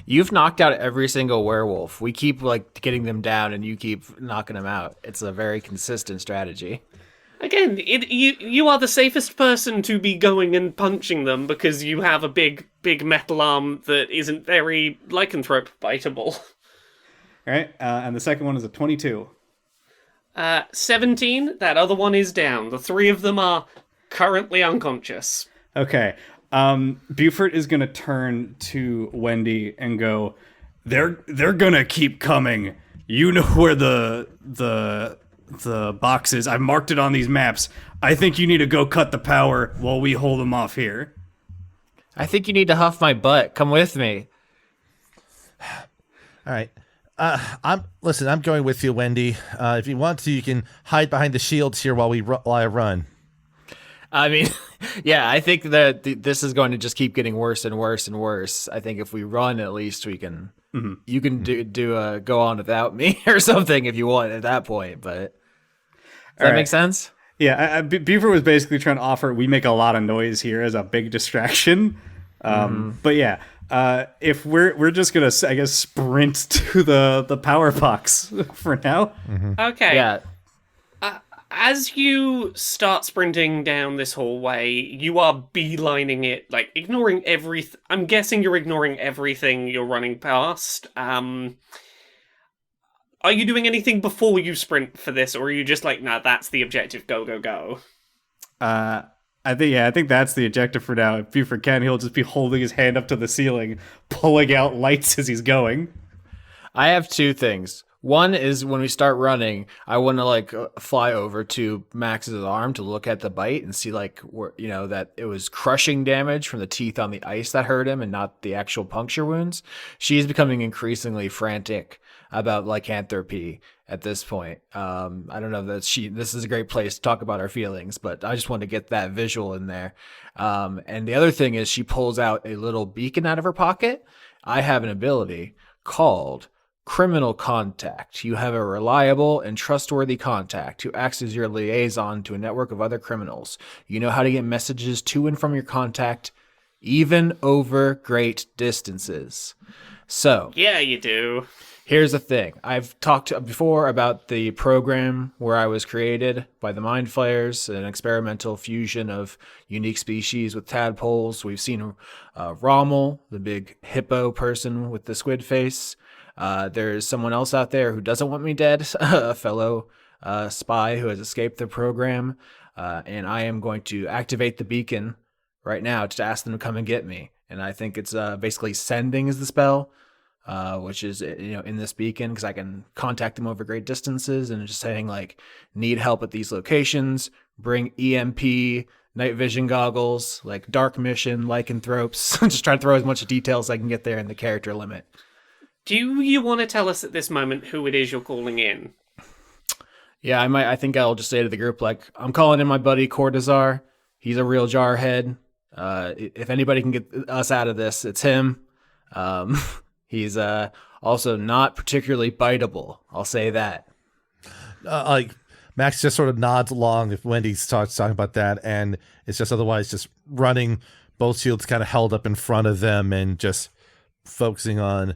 You've knocked out every single werewolf. We keep like getting them down and you keep knocking them out. It's a very consistent strategy. Again, you are the safest person to be going and punching them because you have a big metal arm that isn't very lycanthrope biteable. All right, and the second one is a 22. 17, that other one is down. The 3 of them are currently unconscious. Okay, Beaufort is going to turn to Wendy and go, they're going to keep coming. You know where the box is. I've marked it on these maps. I think you need to go cut the power while we hold them off here. I think you need to huff my butt. Come with me. All right. I'm going with you, Wendy. If you want to, you can hide behind the shields here while I run. I mean, yeah, I think that this is going to just keep getting worse and worse and worse. I think if we run, at least we can. Mm-hmm. You can do a go on without me or something if you want at that point. But does that make sense? Yeah, Beaufort was basically trying to offer. We make a lot of noise here as a big distraction. But yeah. If we're just gonna, I guess, sprint to the power box for now. Mm-hmm. Okay. Yeah. As you start sprinting down this hallway, you are beelining it, like ignoring everything. I'm guessing you're ignoring everything you're running past. Are you doing anything before you sprint for this, or are you just like, nah, that's the objective, go, go, go? I think that's the objective for now. If Beaufort can, he'll just be holding his hand up to the ceiling, pulling out lights as he's going. I have two things. One is when we start running, I want to fly over to Max's arm to look at the bite and see that it was crushing damage from the teeth on the ice that hurt him and not the actual puncture wounds. She's becoming increasingly frantic about lycanthropy at this point. I don't know that this is a great place to talk about our feelings, but I just want to get that visual in there. And the other thing is she pulls out a little beacon out of her pocket. I have an ability called Criminal Contact. You have a reliable and trustworthy contact who acts as your liaison to a network of other criminals. You know how to get messages to and from your contact, even over great distances. So, yeah, you do. Here's the thing. I've talked before about the program where I was created by the Mind Flayers, an experimental fusion of unique species with tadpoles. We've seen Rommel, the big hippo person with the squid face. There's someone else out there who doesn't want me dead, a fellow spy who has escaped the program. And I am going to activate the beacon right now to ask them to come and get me. And I think it's basically sending is the spell. Which is, in this beacon, because I can contact them over great distances and just saying, need help at these locations, bring EMP, night vision goggles, dark mission, lycanthropes. Just try to throw as much details as I can get there in the character limit. Do you want to tell us at this moment who it is you're calling in? Yeah, I think I'll just say to the group, I'm calling in my buddy Cortazar. He's a real jarhead. If anybody can get us out of this, it's him. He's also not particularly biteable. I'll say that. Max just sort of nods along if Wendy starts talking about that, and it's just otherwise just running, both shields kind of held up in front of them, and just focusing on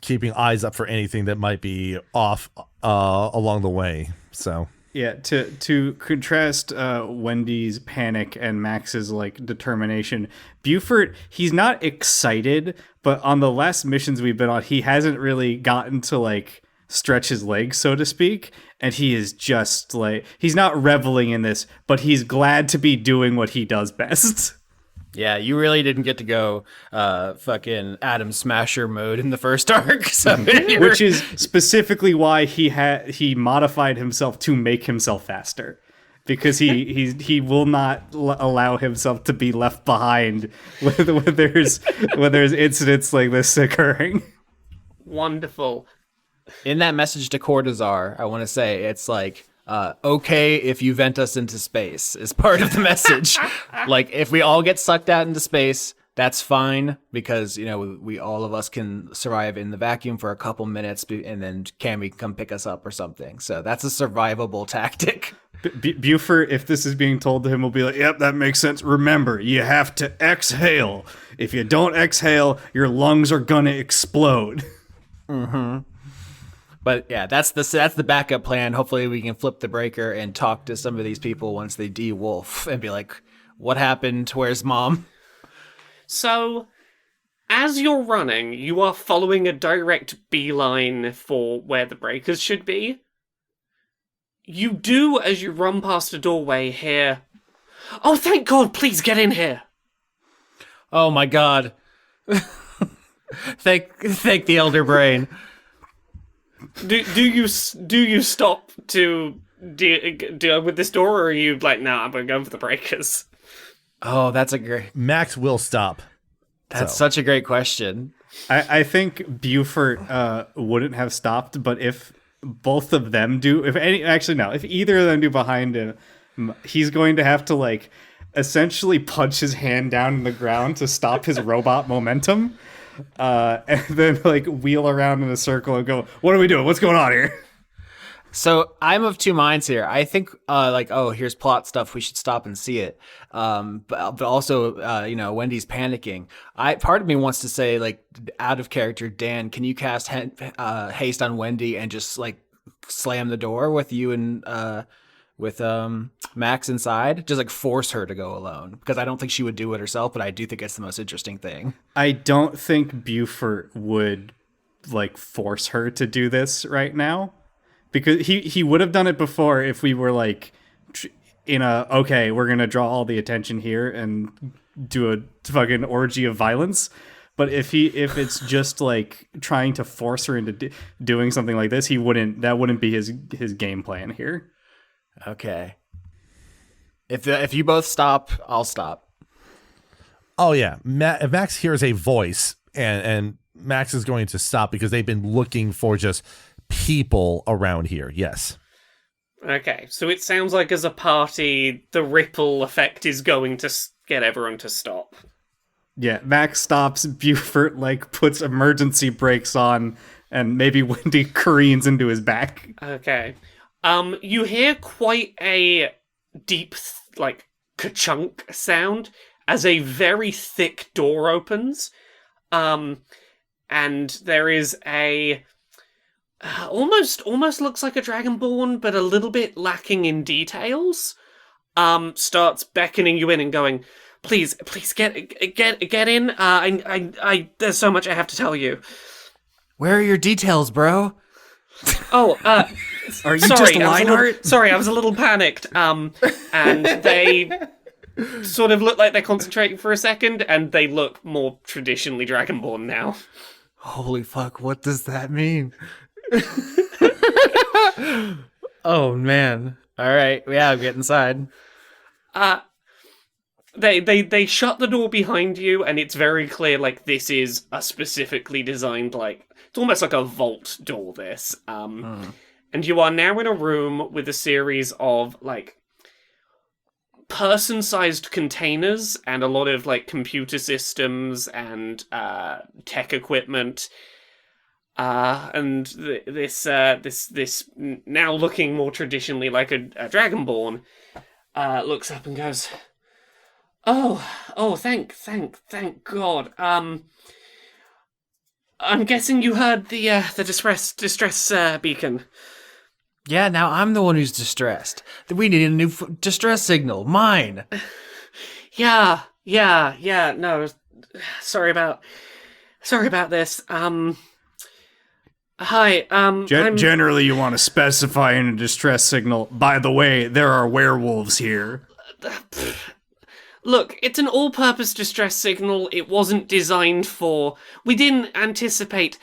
keeping eyes up for anything that might be off along the way. So yeah, to contrast Wendy's panic and Max's determination, Beaufort, he's not excited, but on the last missions we've been on, he hasn't really gotten to stretch his legs, so to speak, and he is just he's not reveling in this, but he's glad to be doing what he does best. Yeah, you really didn't get to go fucking Atom Smasher mode in the first arc. So which is specifically why he modified himself to make himself faster. Because he will not allow himself to be left behind when there's incidents like this occurring. Wonderful. In that message to Cortazar, I want to say it's okay if you vent us into space is part of the message. If we all get sucked out into space, that's fine, because we all of us can survive in the vacuum for a couple minutes, and then Cammy can come pick us up or something. So that's a survivable tactic. Beaufort, if this is being told to him, will be like, yep, that makes sense. Remember, you have to exhale. If you don't exhale, your lungs are gonna explode. Mm-hmm. But yeah, that's the backup plan. Hopefully we can flip the breaker and talk to some of these people once they de-wolf and be like, what happened? Where's mom? So, as you're running, you are following a direct beeline for where the breakers should be. You do, as you run past a doorway, hear, "Oh, thank God, please get in here." Oh my God. Thank the Elder Brain. Do you stop to deal with this door, or are you I'm going for the breakers? Oh, that's a great... Max will stop. That's such a great question. I think Beaufort wouldn't have stopped, but if both of them do, if either of them do behind him, he's going to have to essentially punch his hand down in the ground to stop his robot momentum. And then wheel around in a circle and go, what are we doing? What's going on here? So I'm of two minds here. I think here's plot stuff. We should stop and see it. But also, Wendy's panicking. Part of me wants to say out of character, Dan, can you cast haste on Wendy and just slam the door with you and with Max inside, just like force her to go alone, because I don't think she would do it herself, but I do think it's the most interesting thing. I don't think Beaufort would like force her to do this right now, because he would have done it before if we were like okay, we're gonna draw all the attention here and do a fucking orgy of violence. But if it's just like trying to force her into doing something like this, that wouldn't be his game plan here. Okay. If you both stop, I'll stop. Oh yeah, Max hears a voice, and Max is going to stop because they've been looking for just people around here. Yes. Okay, so it sounds like as a party, the ripple effect is going to get everyone to stop. Yeah, Max stops. Beaufort like puts emergency brakes on, and maybe Wendy careens into his back. Okay. You hear quite a deep, like, ka-chunk sound as a very thick door opens. And there is a almost looks like a dragonborn, but a little bit lacking in details. Starts beckoning you in and going, please get in. I there's so much I have to tell you. Where are your details, bro? Oh, Are you sorry, just Lionheart? Sorry, I was a little panicked. And they sort of look like they're concentrating for a second, and they look more traditionally dragonborn now. Holy fuck, what does that mean? Oh, man. All right, yeah, get inside. They shut the door behind you, and it's very clear, like, this is a specifically designed, like, it's almost like a vault door, this. And you are now in a room with a series of, like, person-sized containers and a lot of, like, computer systems and tech equipment. And this now looking more traditionally like a dragonborn looks up and goes, Oh, thank God. I'm guessing you heard the distress beacon. Yeah, now I'm the one who's distressed. We need a new distress signal. Mine. Yeah. No, sorry about this. Hi. Generally, you want to specify in a distress signal. By the way, there are werewolves here. Look, it's an all-purpose distress signal. It wasn't designed for... We didn't anticipate...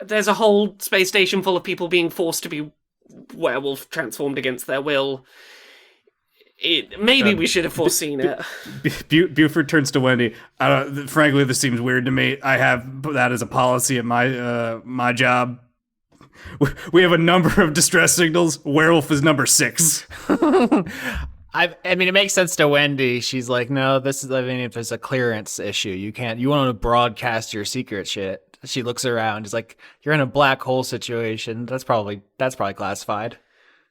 There's a whole space station full of people being forced to be werewolf transformed against their will. Maybe we should have foreseen it. Beaufort turns to Wendy. Frankly, this seems weird to me. I have that as a policy at my job. We have a number of distress signals. Werewolf is number 6. I mean, it makes sense to Wendy. She's like, no, this is, I mean, if it's a clearance issue, you want to broadcast your secret shit. She looks around. She's like, you're in a black hole situation. That's probably classified.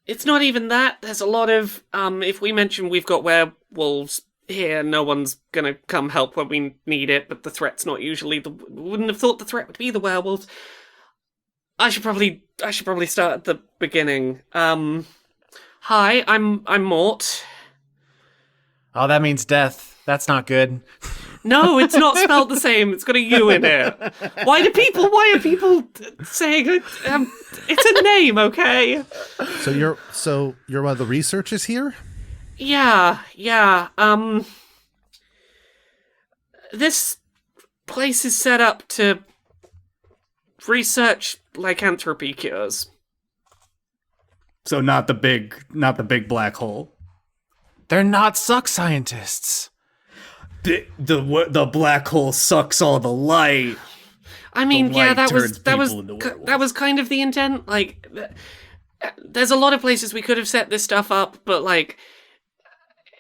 It's not even that. There's a lot of, if we mention we've got werewolves here, no one's gonna come help when we need it, but the threat's not usually wouldn't have thought the threat would be the werewolves. I should probably start at the beginning. Hi, I'm Mort. Oh, that means death. That's not good. No, it's not spelled the same. It's got a U in it. Why are people saying it? It's a name, okay? So you're one of the researchers here? Yeah. This place is set up to research lycanthropy cures. So not the big black hole. They're not suck scientists. The black hole sucks all the light. I mean, yeah, that was kind of the intent. Like, there's a lot of places we could have set this stuff up, but like,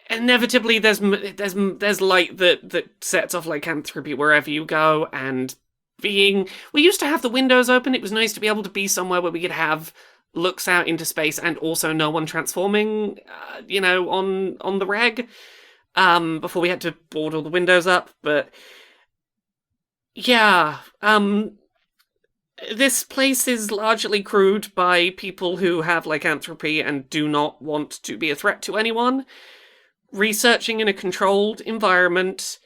inevitably, there's light that sets off lycanthropy wherever you go. And we used to have the windows open. It was nice to be able to be somewhere where we could have looks out into space and also no one transforming, on the reg. Before we had to board all the windows up, but yeah, this place is largely crewed by people who have lycanthropy and do not want to be a threat to anyone. Researching in a controlled environment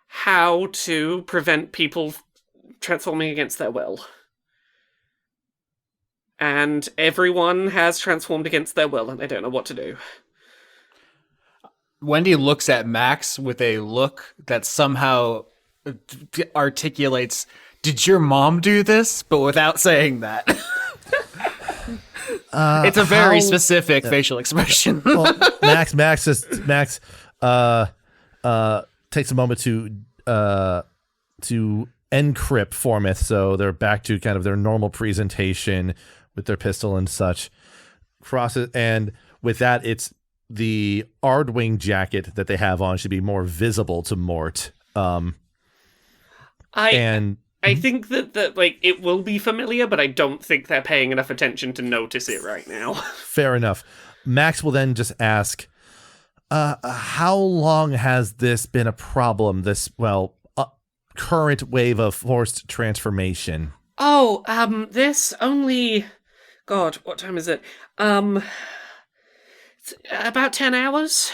how to prevent people transforming against their will. And everyone has transformed against their will, and they don't know what to do. Wendy looks at Max with a look that somehow articulates, "Did your mom do this?" But without saying that. It's a very specific facial expression. Well, Max takes a moment to encrypt Formith, so they're back to kind of their normal presentation with their pistol and such. Cross it, and with that, it's the Ardwing jacket that they have on should be more visible to Mort. I think that like it will be familiar, but I don't think they're paying enough attention to notice it right now. Fair enough. Max will then just ask, how long has this been a problem, this, current wave of forced transformation? This only... God, what time is it? About 10 hours?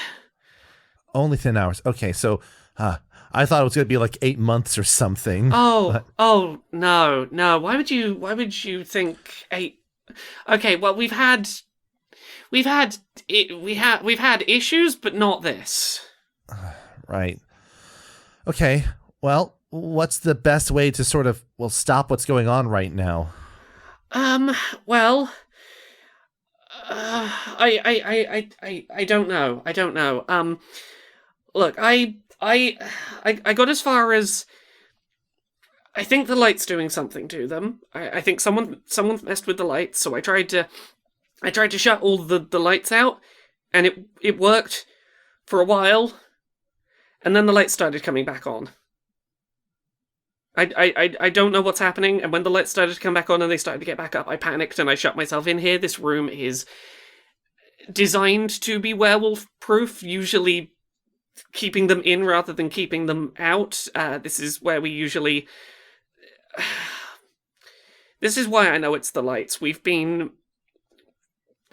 Only 10 hours. Okay, so I thought it was going to be like 8 months or something. No. Why would you think 8? Okay, well, we've had issues, but not this. Right. Okay. Well, what's the best way to sort of stop what's going on right now? I don't know. Look, I got as far as I think the light's doing something to them. I think someone messed with the lights, so I tried to shut all the lights out, and it worked for a while, and then the lights started coming back on. I don't know what's happening, and when the lights started to come back on and they started to get back up, I panicked and I shut myself in here. This room is designed to be werewolf-proof, usually keeping them in rather than keeping them out. This is where we usually... This is why I know it's the lights. We've been...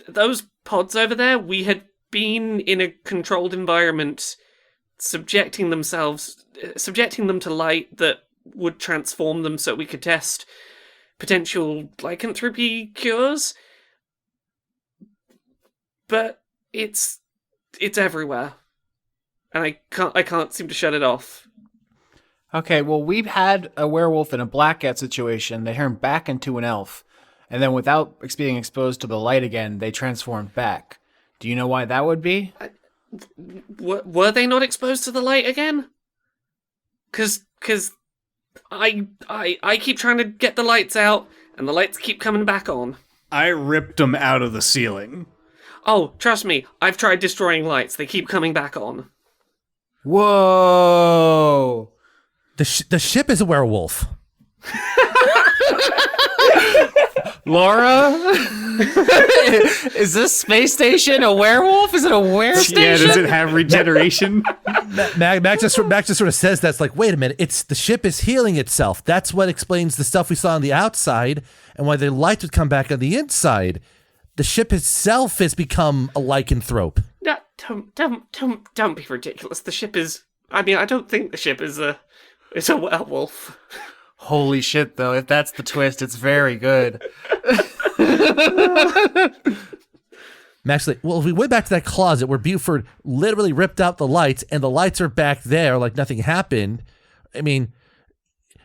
Those pods over there, we had been in a controlled environment, subjecting them to light that would transform them so we could test potential lycanthropy cures. But it's everywhere. And I can't seem to shut it off. Okay, well, we've had a werewolf in a black cat situation. They turned back into an elf. And then without being exposed to the light again, they transformed back. Do you know why that would be? Were they not exposed to the light again? Because I keep trying to get the lights out, and the lights keep coming back on. I ripped them out of the ceiling. Oh, trust me, I've tried destroying lights. They keep coming back on. Whoa! The ship is a werewolf. Laura? Is this space station a werewolf? Is it a station? Yeah, does it have regeneration? Max just sort of says that's like, wait a minute, the ship is healing itself. That's what explains the stuff we saw on the outside and why the light would come back on the inside. The ship itself has become a lycanthrope. No, don't be ridiculous. The ship is... I mean, I don't think the ship is a werewolf. Holy shit, though. If that's the twist, it's very good. Max, well, if we went back to that closet where Beaufort literally ripped out the lights and the lights are back there like nothing happened, I mean,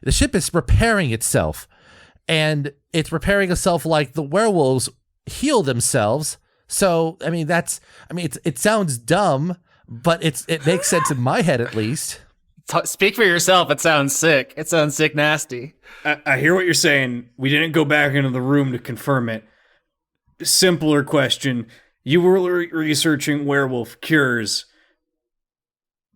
the ship is repairing itself. And it's repairing itself like the werewolves heal themselves. So, I mean, it sounds dumb, but it makes sense in my head at least. Speak for yourself. It sounds sick. It sounds sick nasty. I hear what you're saying. We didn't go back into the room to confirm it. Simpler question. You were researching werewolf cures.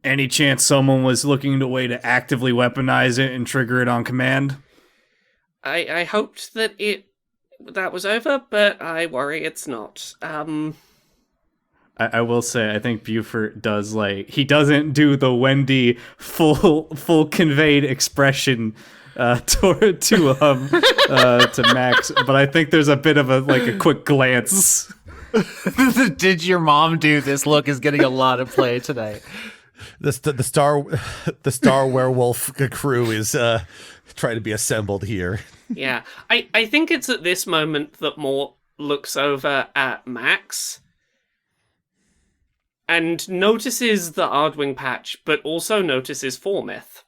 Any chance someone was looking into a way to actively weaponize it and trigger it on command? I hoped that that was over, but I worry it's not. I will say, I think Beaufort does he doesn't do the Wendy full conveyed expression to Max, but I think there's a bit of a quick glance. Did your mom do this? Look is getting a lot of play tonight. The star werewolf crew is trying to be assembled here. Yeah, I think it's at this moment that Mort looks over at Max and notices the Ardwing patch, but also notices Formith.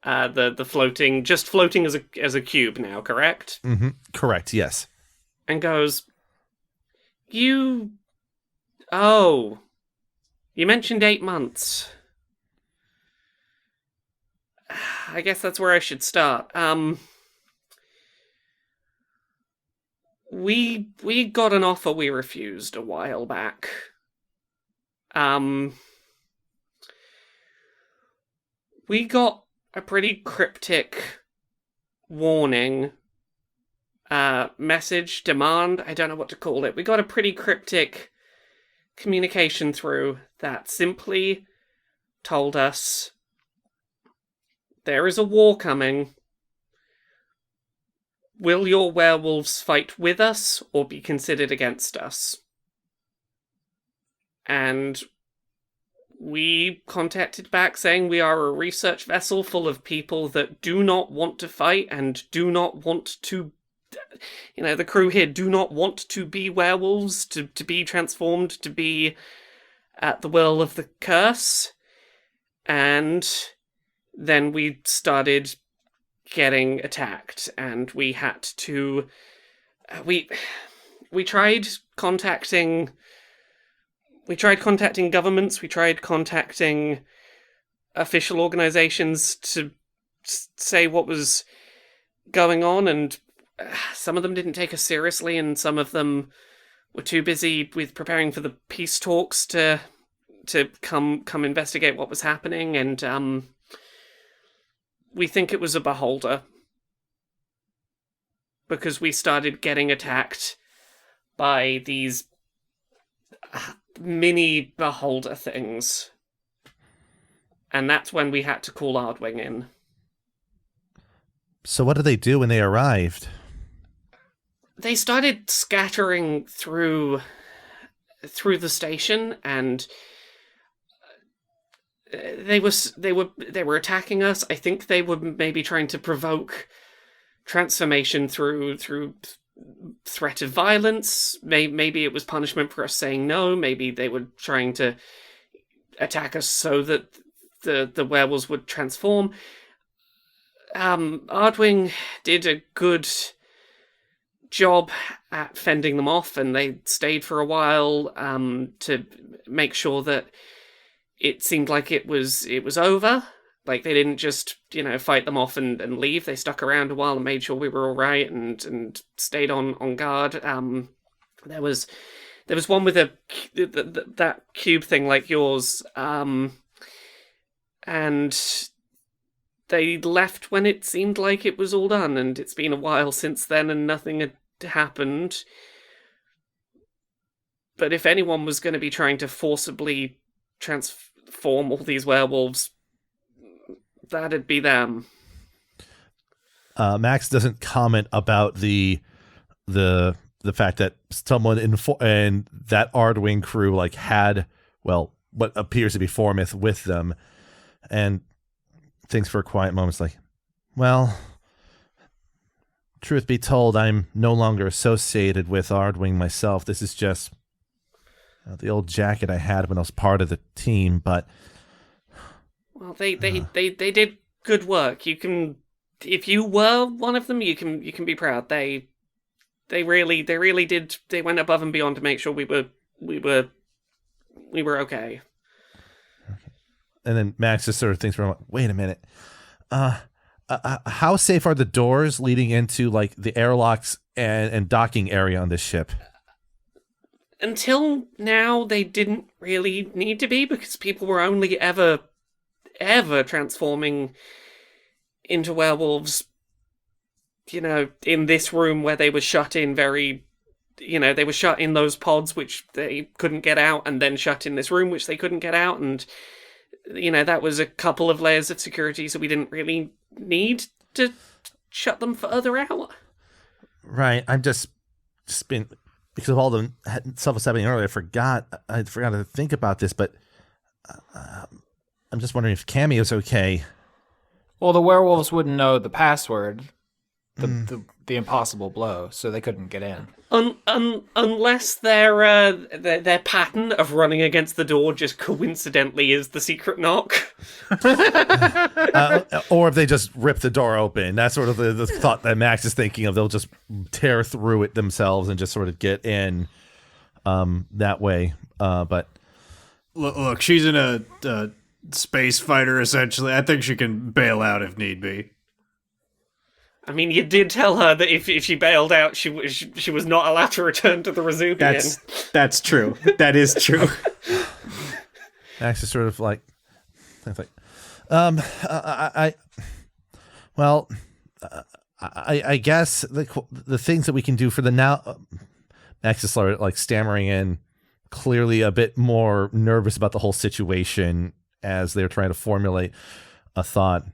The floating as a cube now, correct? Mm-hmm. Correct, yes. And goes, you mentioned 8 months. I guess that's where I should start. We got an offer we refused a while back. We got a pretty cryptic warning, message, demand, I don't know what to call it. We got a pretty cryptic communication through that simply told us there is a war coming. Will your werewolves fight with us or be considered against us? And we contacted back saying we are a research vessel full of people that do not want to fight and do not want to, the crew here do not want to be werewolves, to be transformed, to be at the will of the curse. And then we started getting attacked, and we had to we tried contacting governments, we tried contacting official organizations to say what was going on, and some of them didn't take us seriously, and some of them were too busy with preparing for the peace talks to come investigate what was happening, and we think it was a beholder. Because we started getting attacked by these mini beholder things. And that's when we had to call Ardwing in. So what did they do when they arrived? They started scattering through the station, and they were attacking us. I think they were maybe trying to provoke transformation through threat of violence. Maybe it was punishment for us saying no. Maybe they were trying to attack us so that the werewolves would transform. Ardwing did a good job at fending them off, and they stayed for a while to make sure that it seemed like it was over. Like, they didn't just, fight them off and leave. They stuck around a while and made sure we were all right and stayed on guard. There was one with that cube thing like yours, and they left when it seemed like it was all done, and it's been a while since then and nothing had happened. But if anyone was going to be trying to forcibly transform all these werewolves, that'd be them. Max doesn't comment about the fact that someone and that Ardwing crew had what appears to be Formith with them, and thinks for a quiet moment. It's like, well, truth be told, I'm no longer associated with Ardwing myself. This is just the old jacket I had when I was part of the team, but. Well, they did good work. You can, if you were one of them, you can be proud. They really did. They went above and beyond to make sure we were okay. And then Max just sort of thinks for a moment, wait a minute. How safe are the doors leading into the airlocks and docking area on this ship? Until now, they didn't really need to be, because people were only ever transforming into werewolves, in this room where they were shut in they were shut in those pods which they couldn't get out, and then shut in this room which they couldn't get out, and that was a couple of layers of security, so we didn't really need to shut them further out. Right. I'm just been, because of all the stuff was happening earlier, I forgot to think about this, but I'm just wondering if Cameo's okay. Well, the werewolves wouldn't know the password, the impossible blow, so they couldn't get in. Unless their pattern of running against the door just coincidentally is the secret knock. Or if they just rip the door open. That's sort of the thought that Max is thinking of. They'll just tear through it themselves and just sort of get in that way. But look, she's in a space fighter, essentially. I think she can bail out if need be. I mean, you did tell her that if she bailed out, she was not allowed to return to the Resubian. That's true. That is true. Max is sort of like, I guess the things that we can do for the now. Max is sort of like stammering in, clearly a bit more nervous about the whole situation as they're trying to formulate a thought.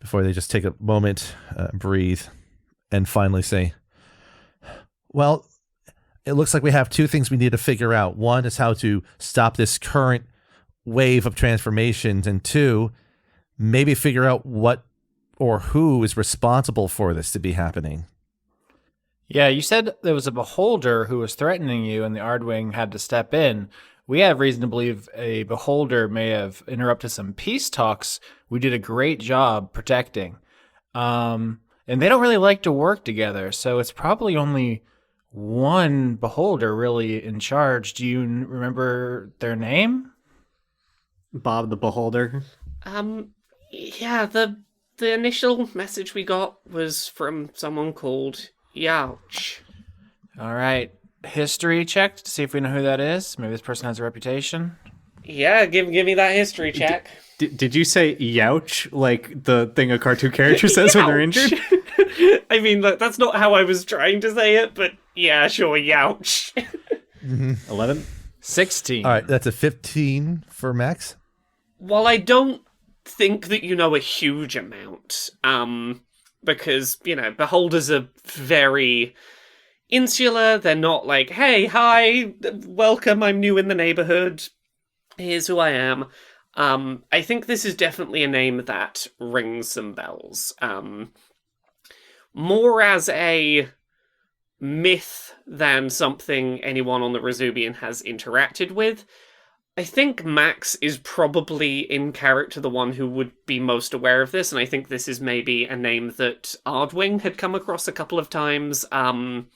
Before they just take a moment, breathe, and finally say, well, it looks like we have two things we need to figure out. One is how to stop this current wave of transformations, and two, maybe figure out what or who is responsible for this to be happening. Yeah, you said there was a beholder who was threatening you and the Ardwing had to step in. We have reason to believe a beholder may have interrupted some peace talks we did a great job protecting. And they don't really like to work together, so it's probably only one beholder really in charge. Do you remember their name? Bob the Beholder. Yeah, the initial message we got was from someone called Youch. All right. History check to see if we know who that is. Maybe this person has a reputation. Yeah, give me that history check. Did you say youch, like the thing a cartoon character says when they're injured? I mean, look, that's not how I was trying to say it, but yeah, sure, youch. 11? 16. All right, that's a 15 for Max. While I don't think that you know a huge amount, because, beholders are very insular. They're not like, hey, hi, welcome, I'm new in the neighborhood, here's who I am. I think this is definitely a name that rings some bells. More as a myth than something anyone on the Resubian has interacted with. I think Max is probably in character the one who would be most aware of this, and I think this is maybe a name that Ardwing had come across a couple of times on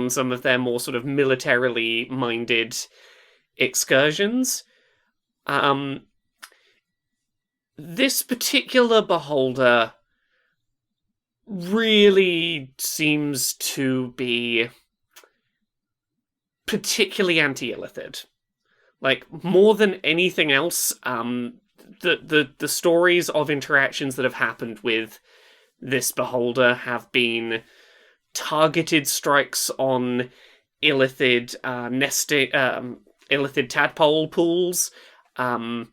some of their more sort of militarily minded excursions. This particular beholder really seems to be particularly anti-Illithid. Like, more than anything else, the stories of interactions that have happened with this beholder have been targeted strikes on Illithid Illithid tadpole pools. There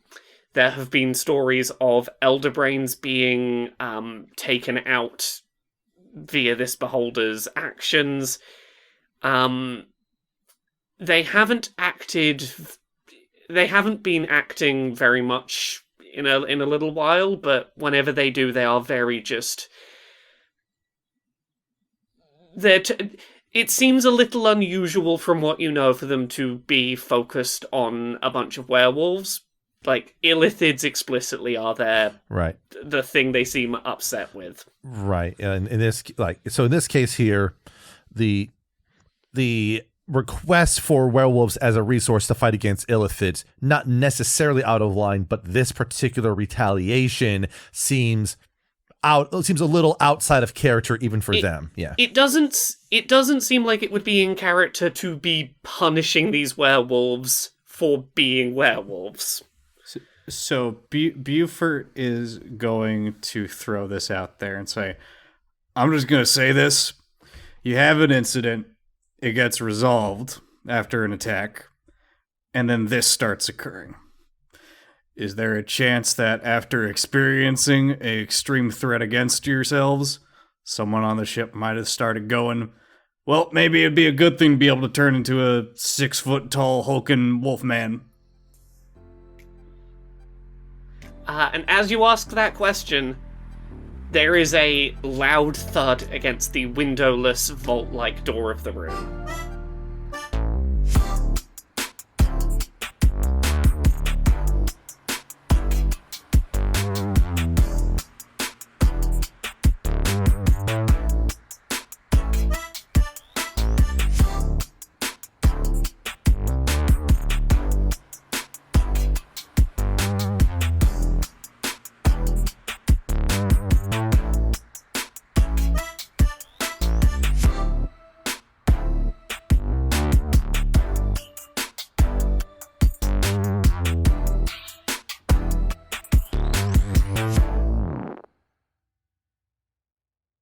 have been stories of elder brains being taken out via this beholder's actions. They haven't been acting very much in a little while, but whenever they do, they are very just. It seems a little unusual from what you know for them to be focused on a bunch of werewolves. Like, Illithids explicitly are the thing they seem upset with. Right. And in this case here, the request for werewolves as a resource to fight against Illithids, not necessarily out of line, but this particular retaliation seems a little outside of character even for them. Yeah. It doesn't seem like it would be in character to be punishing these werewolves for being werewolves. So Beaufort is going to throw this out there and say, I'm just going to say this. You have an incident. It gets resolved after an attack. And then this starts occurring. Is there a chance that after experiencing an extreme threat against yourselves, someone on the ship might have started going, well, maybe it'd be a good thing to be able to turn into a 6-foot-tall hulking wolfman? And as you ask that question, there is a loud thud against the windowless, vault-like door of the room.